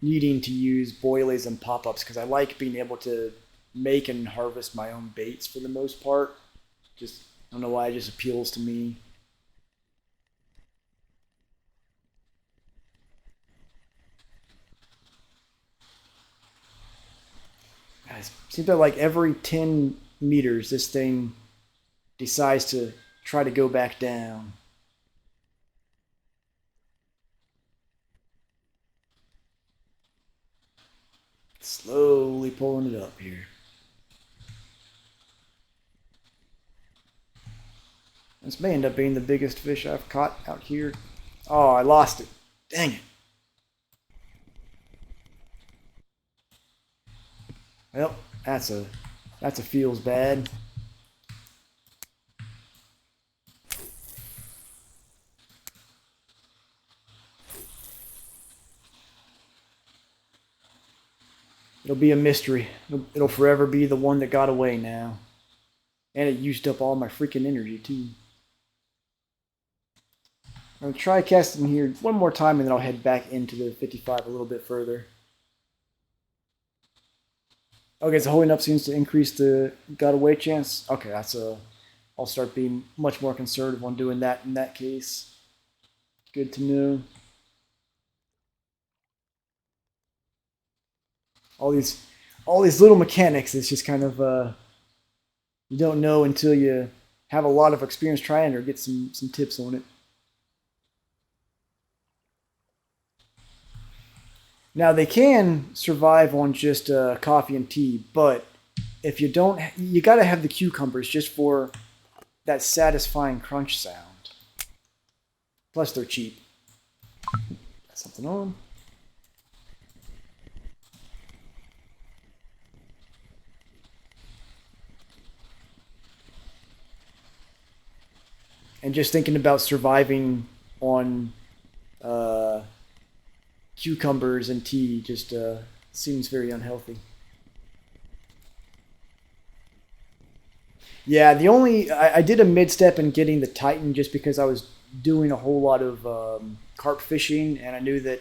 needing to use boilies and pop-ups, because I like being able to make and harvest my own baits for the most part. Just I don't know why it just appeals to me. Guys, seems that like every 10 meters, this thing decides to try to go back down. Slowly pulling it up here. This may end up being the biggest fish I've caught out here. Oh, I lost it. Dang it. Well, that's a feels bad. It'll be a mystery. It'll forever be the one that got away now. And it used up all my freaking energy too. I'm going to try casting here one more time and then I'll head back into the 55 a little bit further. Okay, so holding up seems to increase the got away chance. Okay, I'll start being much more conservative on doing that in that case. Good to know. All these little mechanics, it's just kind of you don't know until you have a lot of experience trying or get some tips on it. Now they can survive on just coffee and tea, but if you don't, you got to have the cucumbers just for that satisfying crunch sound. Plus they're cheap. Got something on. And just thinking about surviving on cucumbers and tea just seems very unhealthy. Yeah, I did a mid step in getting the Titan just because I was doing a whole lot of carp fishing, and I knew that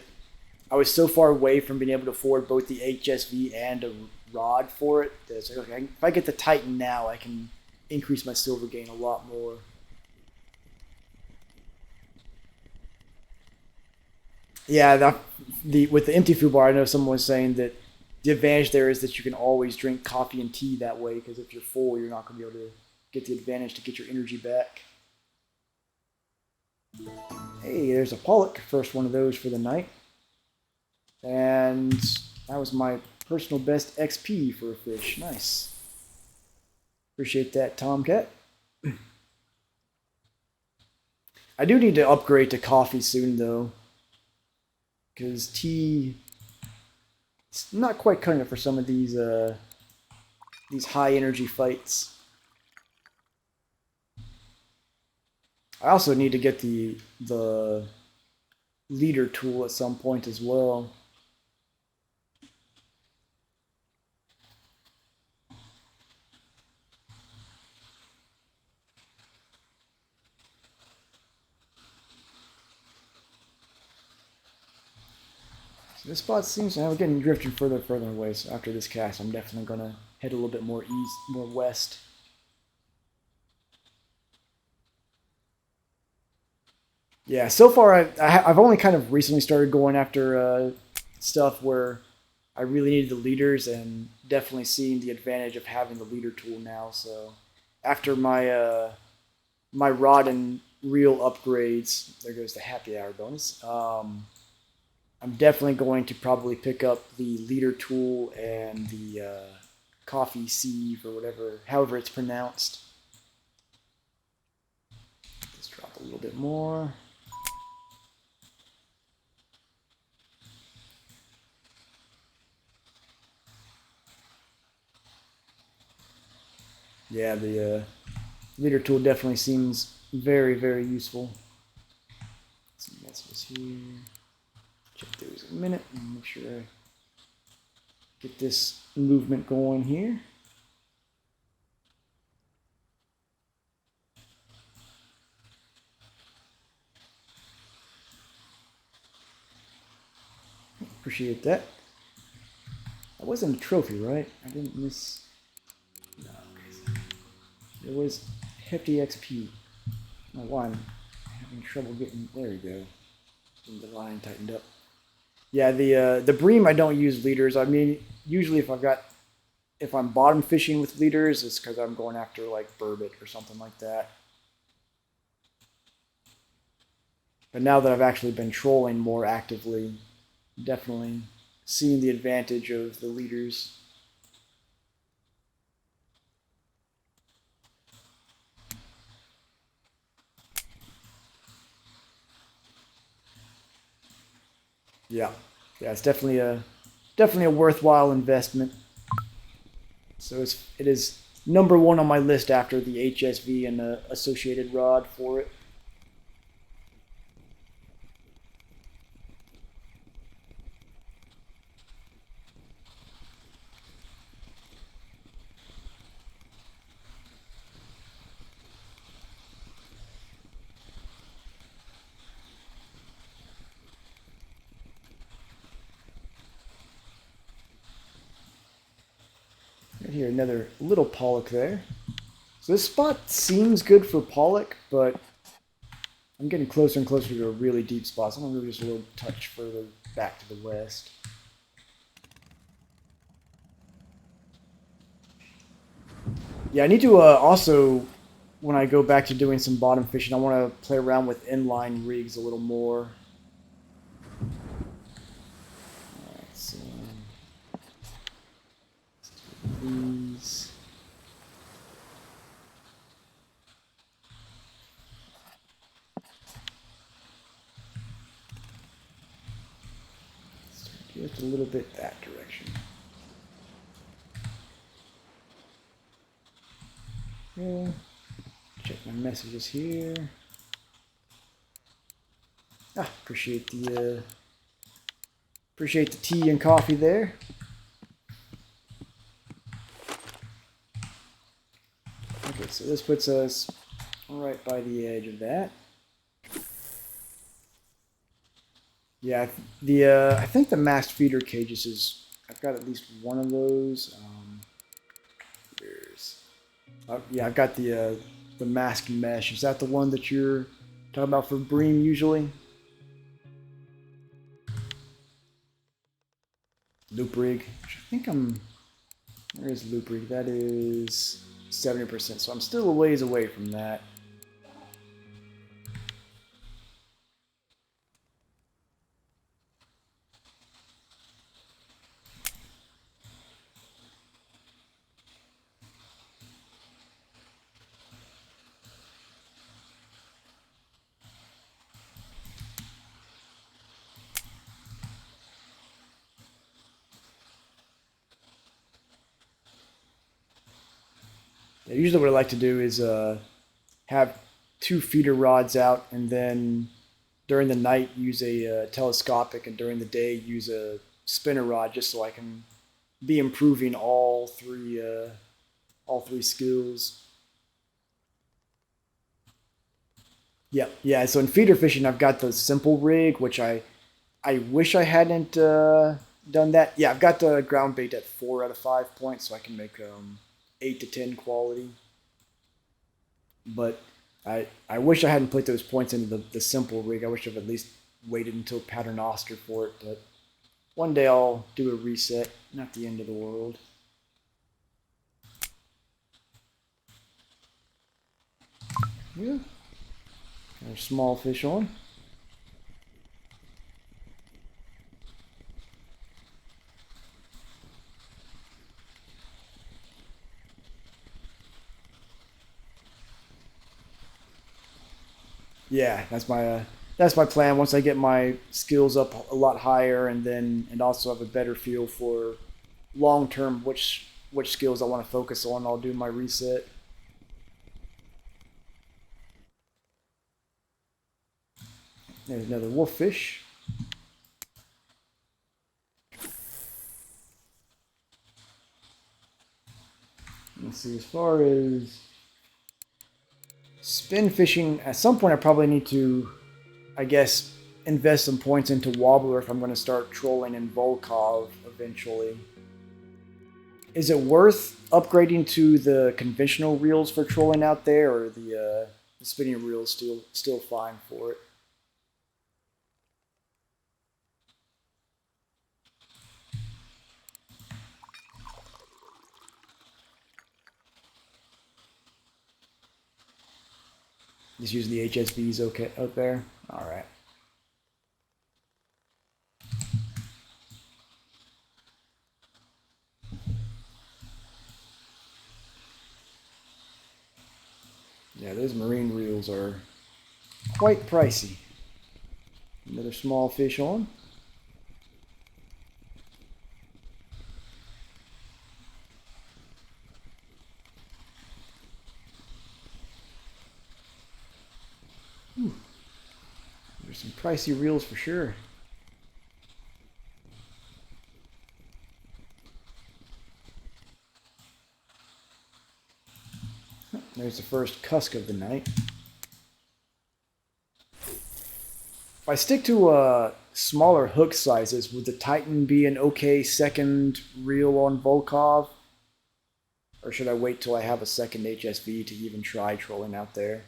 I was so far away from being able to afford both the HSV and a rod for it. That it's like, okay, if I get the Titan now, I can increase my silver gain a lot more. Yeah, with the empty food bar, I know someone was saying that the advantage there is that you can always drink coffee and tea that way, because if you're full, you're not going to be able to get the advantage to get your energy back. Hey, there's a pollock, first one of those for the night. And that was my personal best XP for a fish. Nice. Appreciate that, Tomcat. I do need to upgrade to coffee soon, though, because tea, it's not quite cutting it for some of these high energy fights. I also need to get the leader tool at some point as well. So this spot seems to have getting drifting further and further away. So after this cast, I'm definitely gonna head a little bit more east, more west. Yeah, so far I've only kind of recently started going after stuff where I really needed the leaders, and definitely seeing the advantage of having the leader tool now. So after my rod and reel upgrades, there goes the happy hour bonus. I'm definitely going to probably pick up the leader tool and the coffee sieve or whatever, however it's pronounced. Let's drop a little bit more. Yeah, the leader tool definitely seems very, very useful. Let's here. Check those in a minute and make sure I get this movement going here. Appreciate that. That wasn't a trophy, right? I didn't miss. No, there was hefty XP. My line, I'm having trouble getting. There we go. Getting the line tightened up. Yeah, the bream I don't use leaders. I mean, usually if I'm bottom fishing with leaders, it's because I'm going after like burbot or something like that. But now that I've actually been trolling more actively, definitely seeing the advantage of the leaders. Yeah, it's definitely a worthwhile investment. So it is number one on my list after the HSV and the associated rod for it. Right here, another little pollock there. So this spot seems good for pollock, but I'm getting closer and closer to a really deep spot. So I'm going to move just a little touch further back to the west. Yeah, I need to also, when I go back to doing some bottom fishing, I want to play around with inline rigs a little more. Alright, so let's do these. Just a little bit that direction. Yeah. Check my messages here. Appreciate the tea and coffee there. Okay, so this puts us right by the edge of that. Yeah, I think the masked feeder cages is, I've got at least one of those. Yeah, I've got the masked mesh. Is that the one that you're talking about for bream usually? Loop rig. I think where is loop rig? That is 70%, so I'm still a ways away from that. Yeah, usually what I like to do is have 2 feeder rods out, and then during the night use a telescopic, and during the day use a spinner rod, just so I can be improving all three skills. Yeah. So in feeder fishing, I've got the simple rig, which I wish I hadn't done that. Yeah, I've got the ground bait at 4 out of 5 points, so I can make 8 to 10 quality. But I wish I hadn't put those points into the simple rig. I wish I've at least waited until Paternoster for it. But one day I'll do a reset. Not the end of the world. Yeah. Got a small fish on. Yeah, that's my plan. Once I get my skills up a lot higher, and also have a better feel for long term which skills I want to focus on, I'll do my reset. There's another wolffish. Let's see, as far as spin fishing, at some point I probably need to, I guess, invest some points into wobbler if I'm going to start trolling in Volkov eventually. Is it worth upgrading to the conventional reels for trolling out there, or the spinning reels still fine for it? Just using the HSVs okay out there? Alright. Yeah, those marine reels are quite pricey. Another small fish on. There's some pricey reels for sure. There's the first cusk of the night. If I stick to smaller hook sizes, would the Titan be an okay second reel on Volkov? Or should I wait till I have a second HSV to even try trolling out there?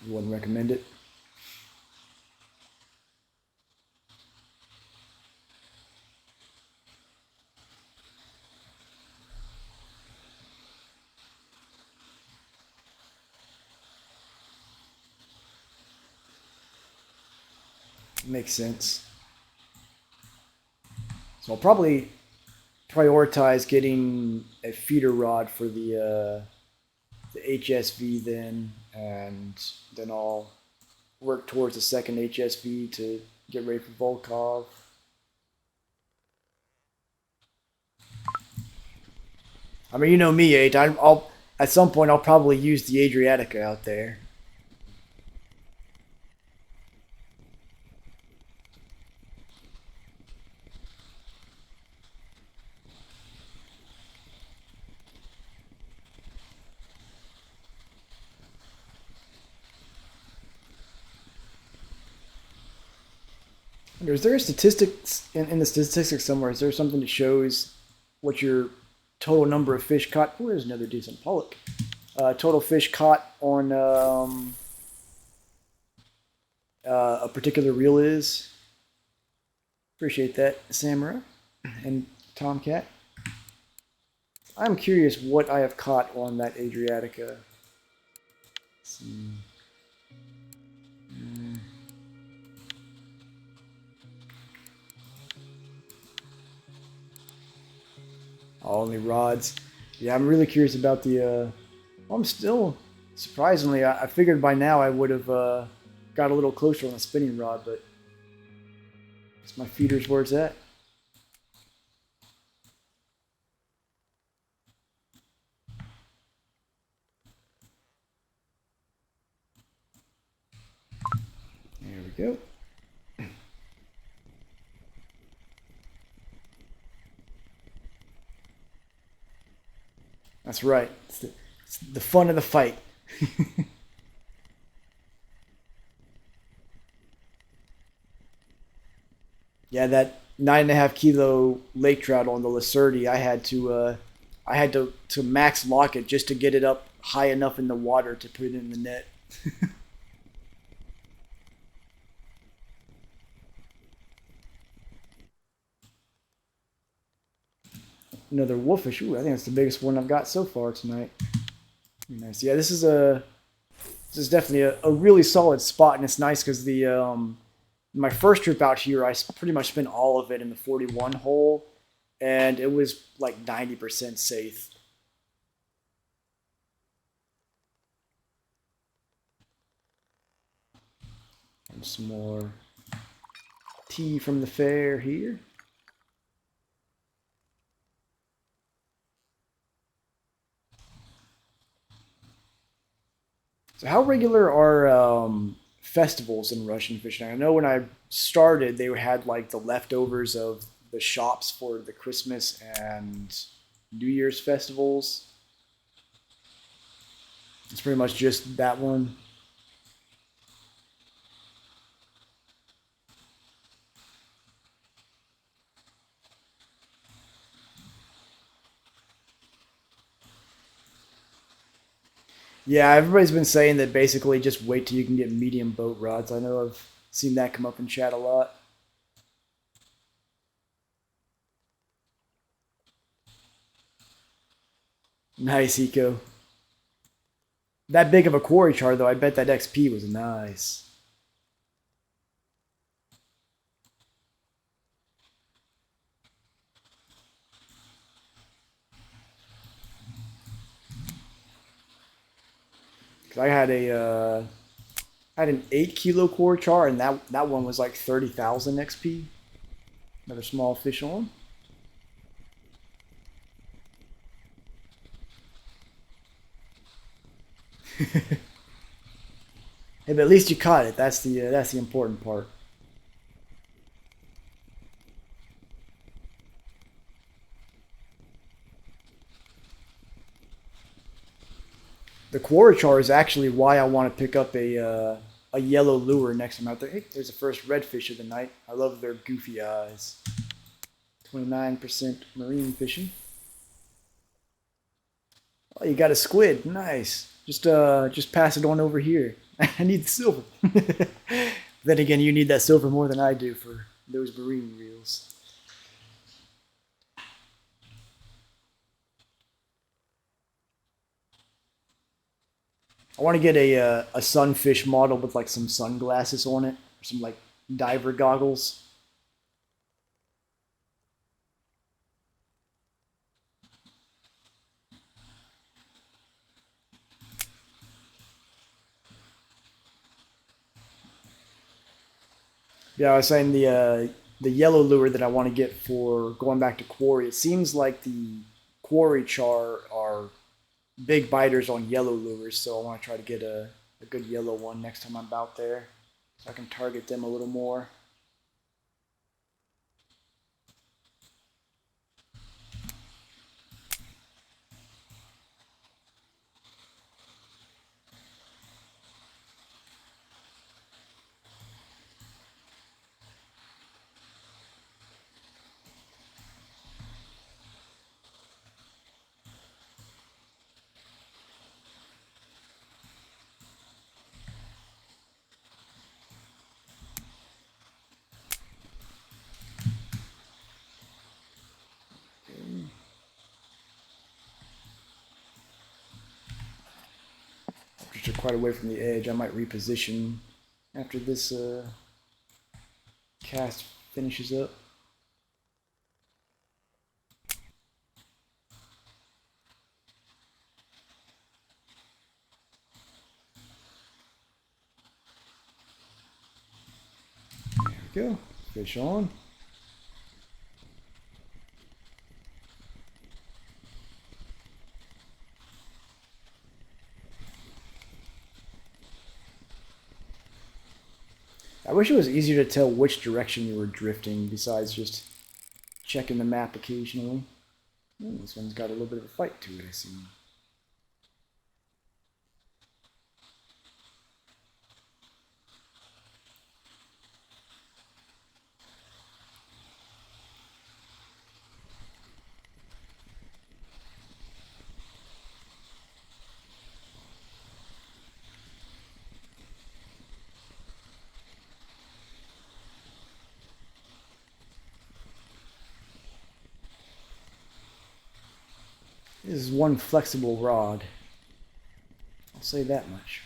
You wouldn't recommend it? Makes sense. So I'll probably prioritize getting a feeder rod for the HSV then, and then I'll work towards a second HSV to get ready for Volkov. I mean, you know me, H. I'll at some point I'll probably use the Adriatica out there. Is there a statistics in the statistics somewhere? Is there something that shows what your total number of fish caught? Oh, there's another decent pollock. Total fish caught on a particular reel is. Appreciate that, Samurai and Tomcat. I'm curious what I have caught on that Adriatica. Let's see. Only rods. Yeah, I'm really curious about the. Well, I'm still surprisingly. I figured by now I would have got a little closer on the spinning rod, but it's my feeder's where it's at. There we go. That's right. It's the fun of the fight. Yeah, that 9.5 kilo lake trout on the Lacerti, I had to max lock it just to get it up high enough in the water to put it in the net. Another wolfish. Ooh, I think that's the biggest one I've got so far tonight. Nice. Yeah, this is definitely a really solid spot, and it's nice because the my first trip out here, I pretty much spent all of it in the 41 hole, and it was like 90% safe. And some more tea from the fair here. So how regular are festivals in Russian fishing? I know when I started, they had like the leftovers of the shops for the Christmas and New Year's festivals. It's pretty much just that one. Yeah, everybody's been saying that basically just wait till you can get medium boat rods. I know I've seen that come up in chat a lot. Nice, Eco. That big of a quarry char, though, I bet that XP was nice. Cause I had an 8 kilo core char, and that one was like 30,000 XP. Another small fish on. Hey, but at least you caught it. That's the important part. The quarry char is actually why I want to pick up a yellow lure next time out there. Hey, there's the first redfish of the night. I love their goofy eyes. 29% marine fishing. Oh, you got a squid. Nice. Just pass it on over here. I need the silver. Then again, you need that silver more than I do for those marine reels. I want to get a sunfish model with like some sunglasses on it, or some like diver goggles. Yeah, I was saying the yellow lure that I want to get for going back to quarry. It seems like the quarry char are big biters on yellow lures, so I want to try to get a good yellow one next time I'm out there, so I can target them a little more. Which are quite away from the edge. I might reposition after this cast finishes up. There we go. Fish on. I wish it was easier to tell which direction you were drifting besides just checking the map occasionally. Oh, this one's got a little bit of a fight to it, I see. This is one flexible rod. I'll say that much.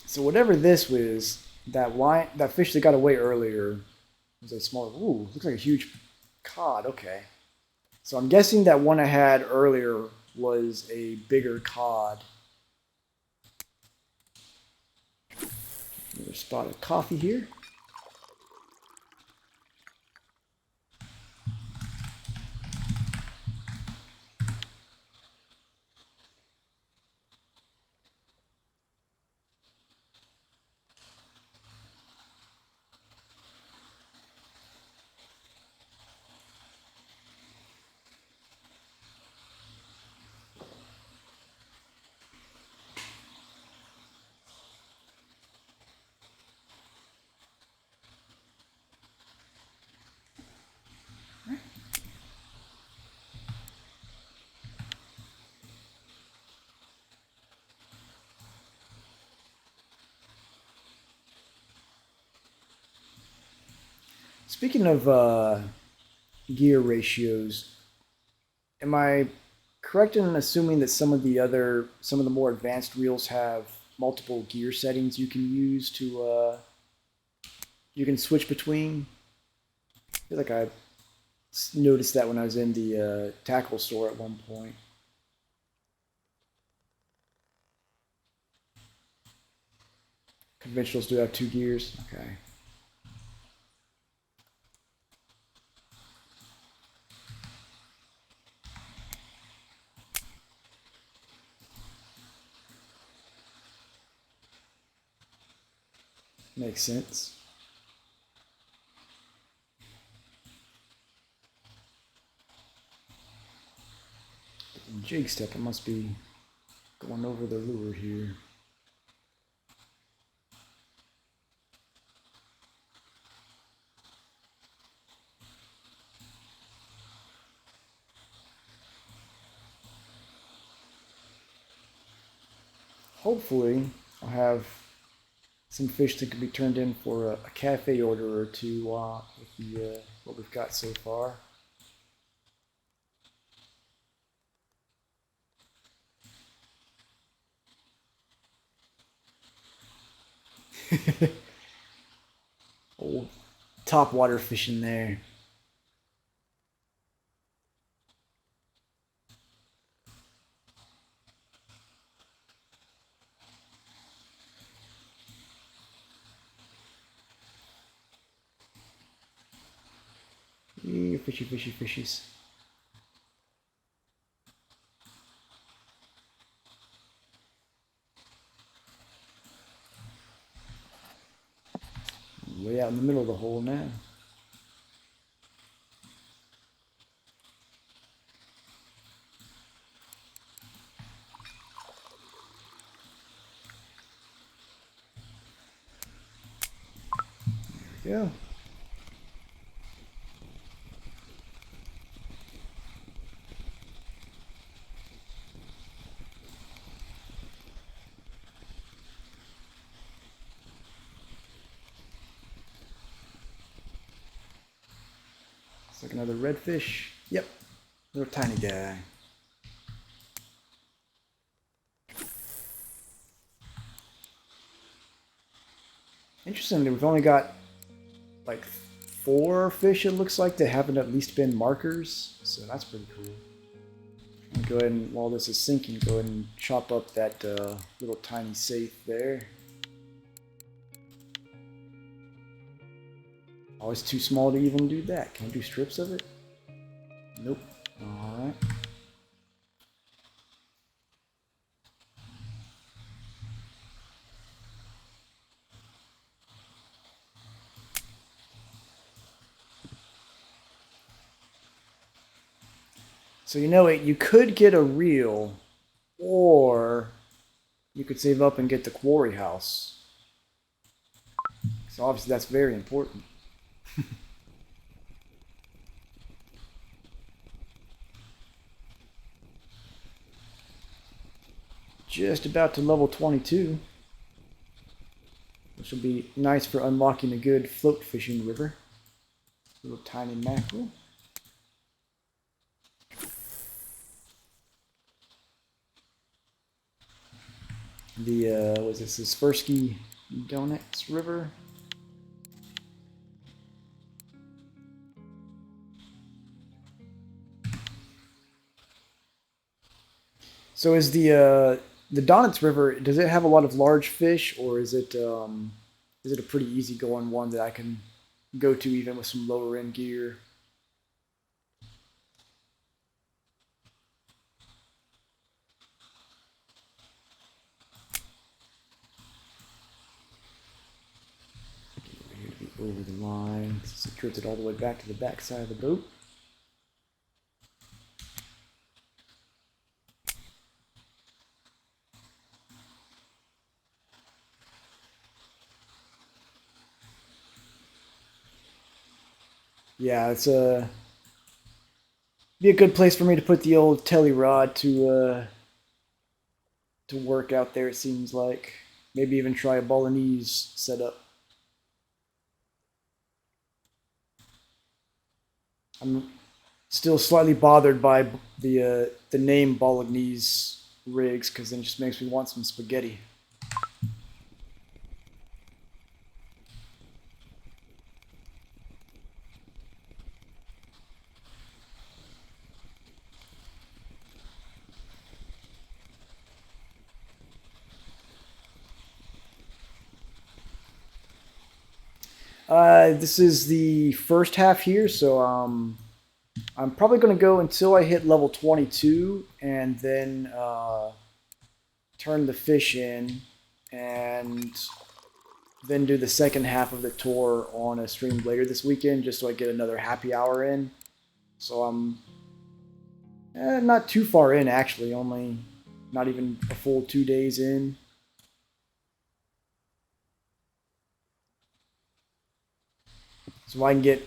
So whatever this was, that fish that got away earlier was a small. Ooh, looks like a huge cod. Okay, so I'm guessing that one I had earlier was a bigger cod. Another spot of coffee here. Speaking of gear ratios, am I correct in assuming that some of the more advanced reels have multiple gear settings you can use to you can switch between? I feel like I noticed that when I was in the tackle store at one point. Conventionals do have two gears. Okay. Makes sense. Jig step, it must be going over the lure here. Hopefully, I'll have some fish that could be turned in for a cafe order or two with the what we've got so far. Old top water fishing there. Fishy, fishy, fishies. Way out in the middle of the hole now. There we go. It's like another redfish. Yep, little tiny guy. Interestingly, we've only got like 4 fish, it looks like, that haven't at least been markers, so that's pretty cool. I'm gonna go ahead and, while this is sinking, go ahead and chop up that little tiny safe there. Oh, it's too small to even do that. Can I do strips of it? Nope. Alright. So you know it, you could get a reel, or you could save up and get the quarry house. So obviously that's very important. Just about to level 22, which will be nice for unlocking a good float fishing river. Little tiny mackerel. The was this Sispersky Donuts River? So is the Donitz River? Does it have a lot of large fish, or is it a pretty easygoing one that I can go to even with some lower end gear? Here to be over the line. Since it drifted all the way back to the back side of the boat. Yeah, it's a be a good place for me to put the old telly rod to work out there. It seems like maybe even try a Balinese setup. I'm still slightly bothered by the name Bolognese rigs because then it just makes me want some spaghetti. This is the first half here, so I'm probably going to go until I hit level 22 and then turn the fish in and then do the second half of the tour on a stream later this weekend just so I get another happy hour in. So I'm not too far in actually, only not even a full 2 days in. So I can get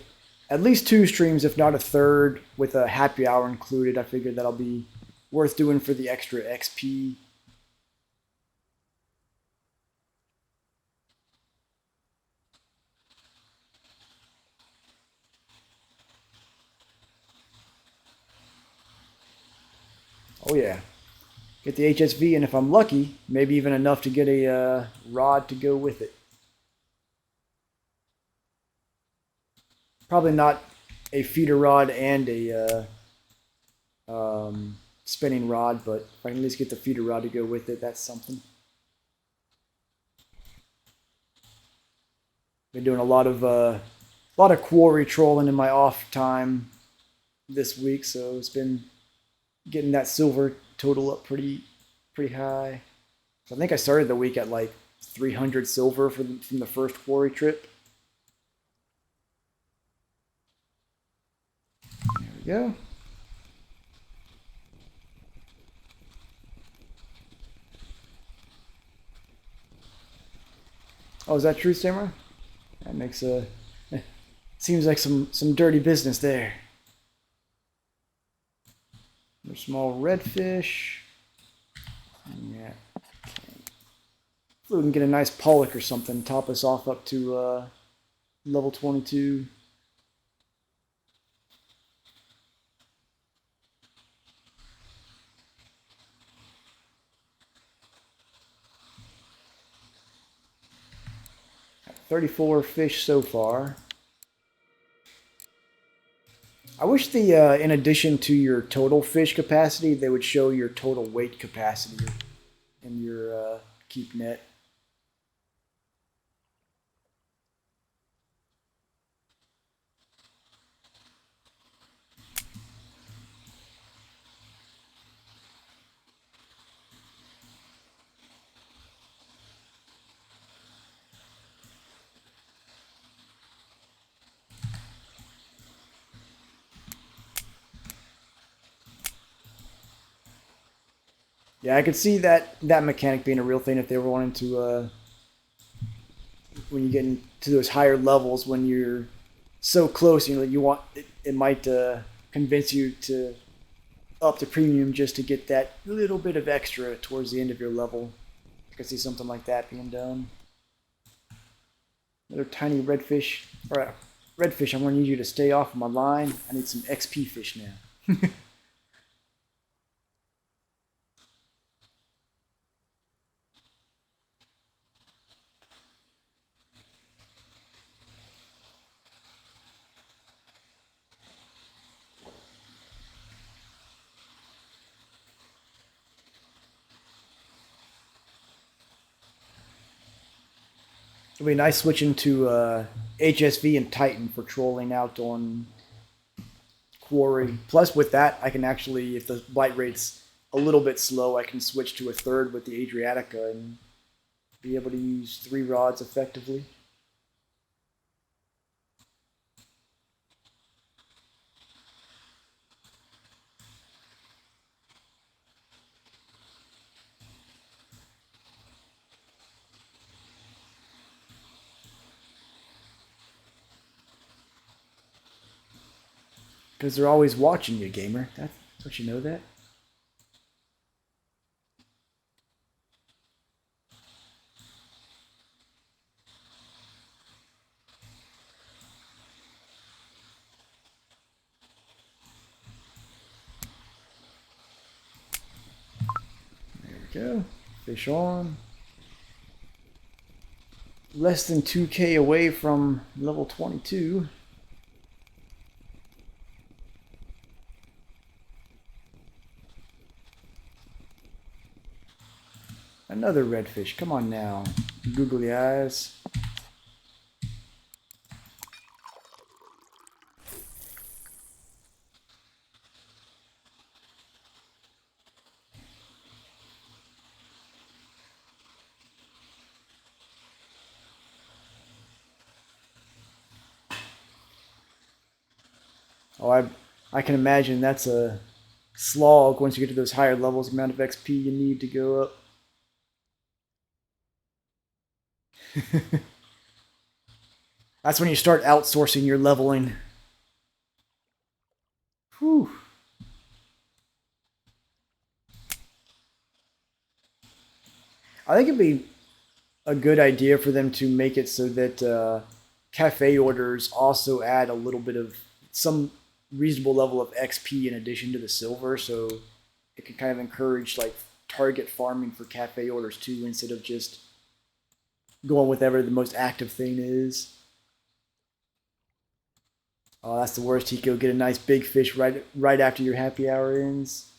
at least two streams, if not a third, with a happy hour included. I figured that'll be worth doing for the extra XP. Oh yeah, get the HSV, and if I'm lucky, maybe even enough to get a rod to go with it. Probably not a feeder rod and a spinning rod, but if I can at least get the feeder rod to go with it, that's something. Been doing a lot of quarry trolling in my off time this week, so it's been getting that silver total up pretty high. So I think I started the week at like 300 silver from the first quarry trip. There we go. Oh, is that true, Samurai? That makes a seems like some dirty business there. There's small redfish. Yeah. Hopefully we can get a nice pollock or something, top us off up to level 22. Got 34 fish so far. I wish in addition to your total fish capacity, they would show your total weight capacity in your keep net. Yeah, I could see that mechanic being a real thing if they were wanting to when you get into those higher levels when you're so close, you want it might convince you to up the premium just to get that little bit of extra towards the end of your level. I could see something like that being done. Another tiny redfish. All right, redfish, I'm going to need you to stay off of my line. I need some XP fish now. It'll be nice switching to HSV and Titan for trolling out on Quarry. Plus, with that, I can actually, if the bite rate's a little bit slow, I can switch to a third with the Adriatica and be able to use 3 rods effectively. Because they're always watching you, gamer. Don't you know that? we go. Fish on. Less than 2K away from level 22. Another redfish. Come on now. Googly eyes. Oh, I can imagine that's a slog once you get to those higher levels, the amount of XP you need to go up. That's when you start outsourcing your leveling. Whew. I think it'd be a good idea for them to make it so that cafe orders also add a little bit of some reasonable level of XP in addition to the silver, so it can kind of encourage like target farming for cafe orders too, instead of just going with whatever the most active thing is. Oh, that's the worst. He could get a nice big fish right after your happy hour ends.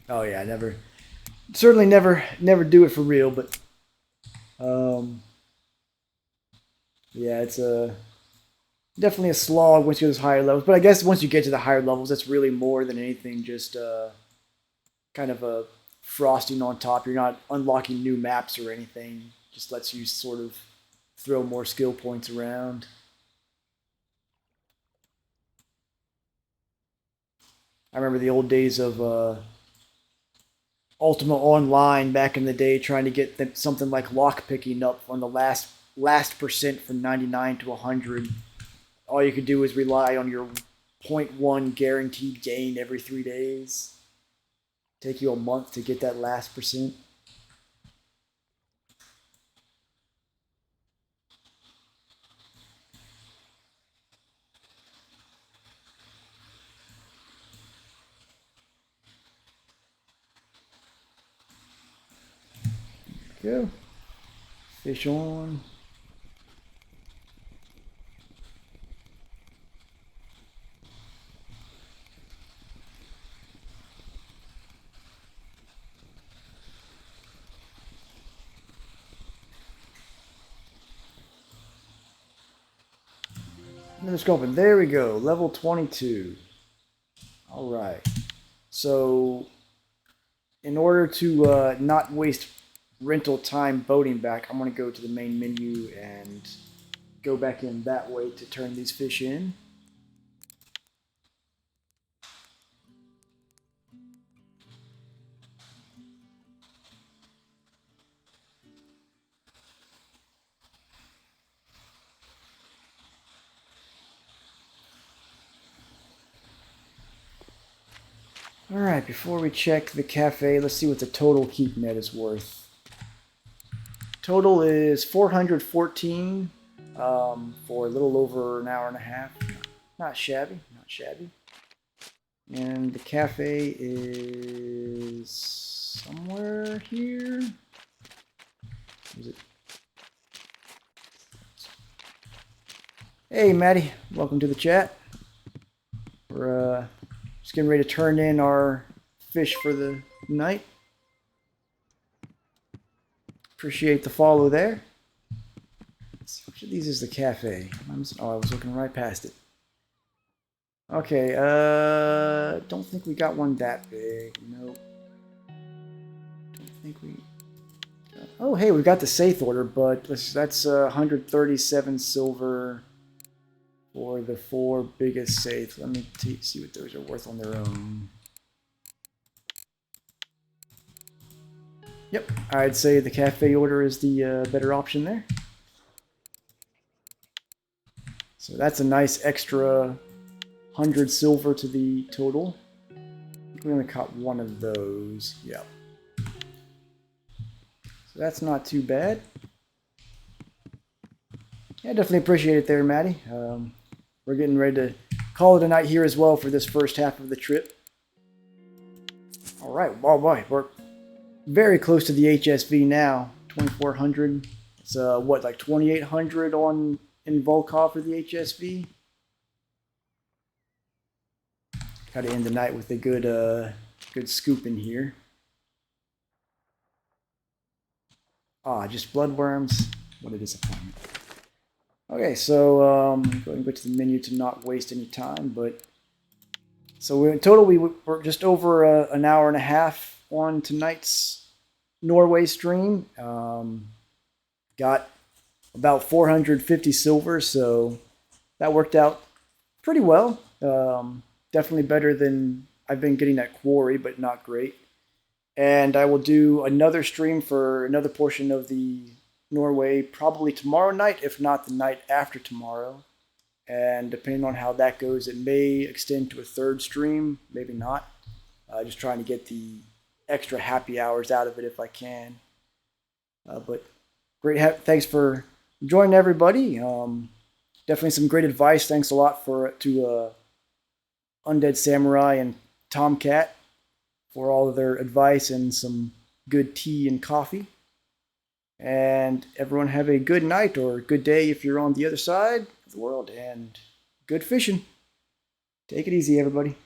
Oh yeah, certainly never do it for real, but yeah, it's definitely a slog once you get to those higher levels. But I guess once you get to the higher levels, that's really more than anything just kind of a frosting on top. You're not unlocking new maps or anything. Just lets you sort of throw more skill points around. I remember the old days of Ultima Online back in the day, trying to get something like lock picking up on the last percent from 99 to 100. All you could do is rely on your 0.1 guaranteed gain every 3 days. Take you a month to get that last percent. Go. Fish on. Another scoping. There we go. Level 22. All right. So, in order to not waste rental time boating back, I'm going to go to the main menu and go back in that way to turn these fish in. All right, before we check the cafe, let's see what the total keep net is worth. Total is 414 for a little over an hour and a half. Not shabby, not shabby. And the cafe is somewhere here. Is it? Hey, Maddie, welcome to the chat. We're just getting ready to turn in our fish for the night. Appreciate the follow there. Let's see, which of these is the cafe? Oh, I was looking right past it. Okay, don't think we got one that big. Nope. Don't think we... Oh, hey, we got the Saith order, but that's 137 silver for the 4 biggest Saith. Let me see what those are worth on their own. Yep, I'd say the cafe order is the better option there. So that's a nice extra 100 silver to the total. I think we only caught one of those. Yep. So that's not too bad. Yeah, definitely appreciate it there, Maddie. We're getting ready to call it a night here as well for this first half of the trip. right, well, boy, we're very close to the HSV now. 2400. It's what, like 2800 on in Volkov for the HSV. Got to end the night with a good scoop in here. Ah, just bloodworms. What a disappointment. Okay, so going back to the menu to not waste any time, but so in total we're just over an hour and a half on tonight's Norway stream. Got about 450 silver, so that worked out pretty well. Definitely better than I've been getting at Quarry, but not great. And I will do another stream for another portion of the Norway probably tomorrow night, if not the night after tomorrow. And depending on how that goes, it may extend to a third stream, maybe not. Just trying to get the extra happy hours out of it if I can. But great, thanks for joining everybody. Definitely some great advice. Thanks a lot to Undead Samurai and Tomcat for all of their advice and some good tea and coffee. And everyone have a good night or good day if you're on the other side of the world, and good fishing. Take it easy, everybody.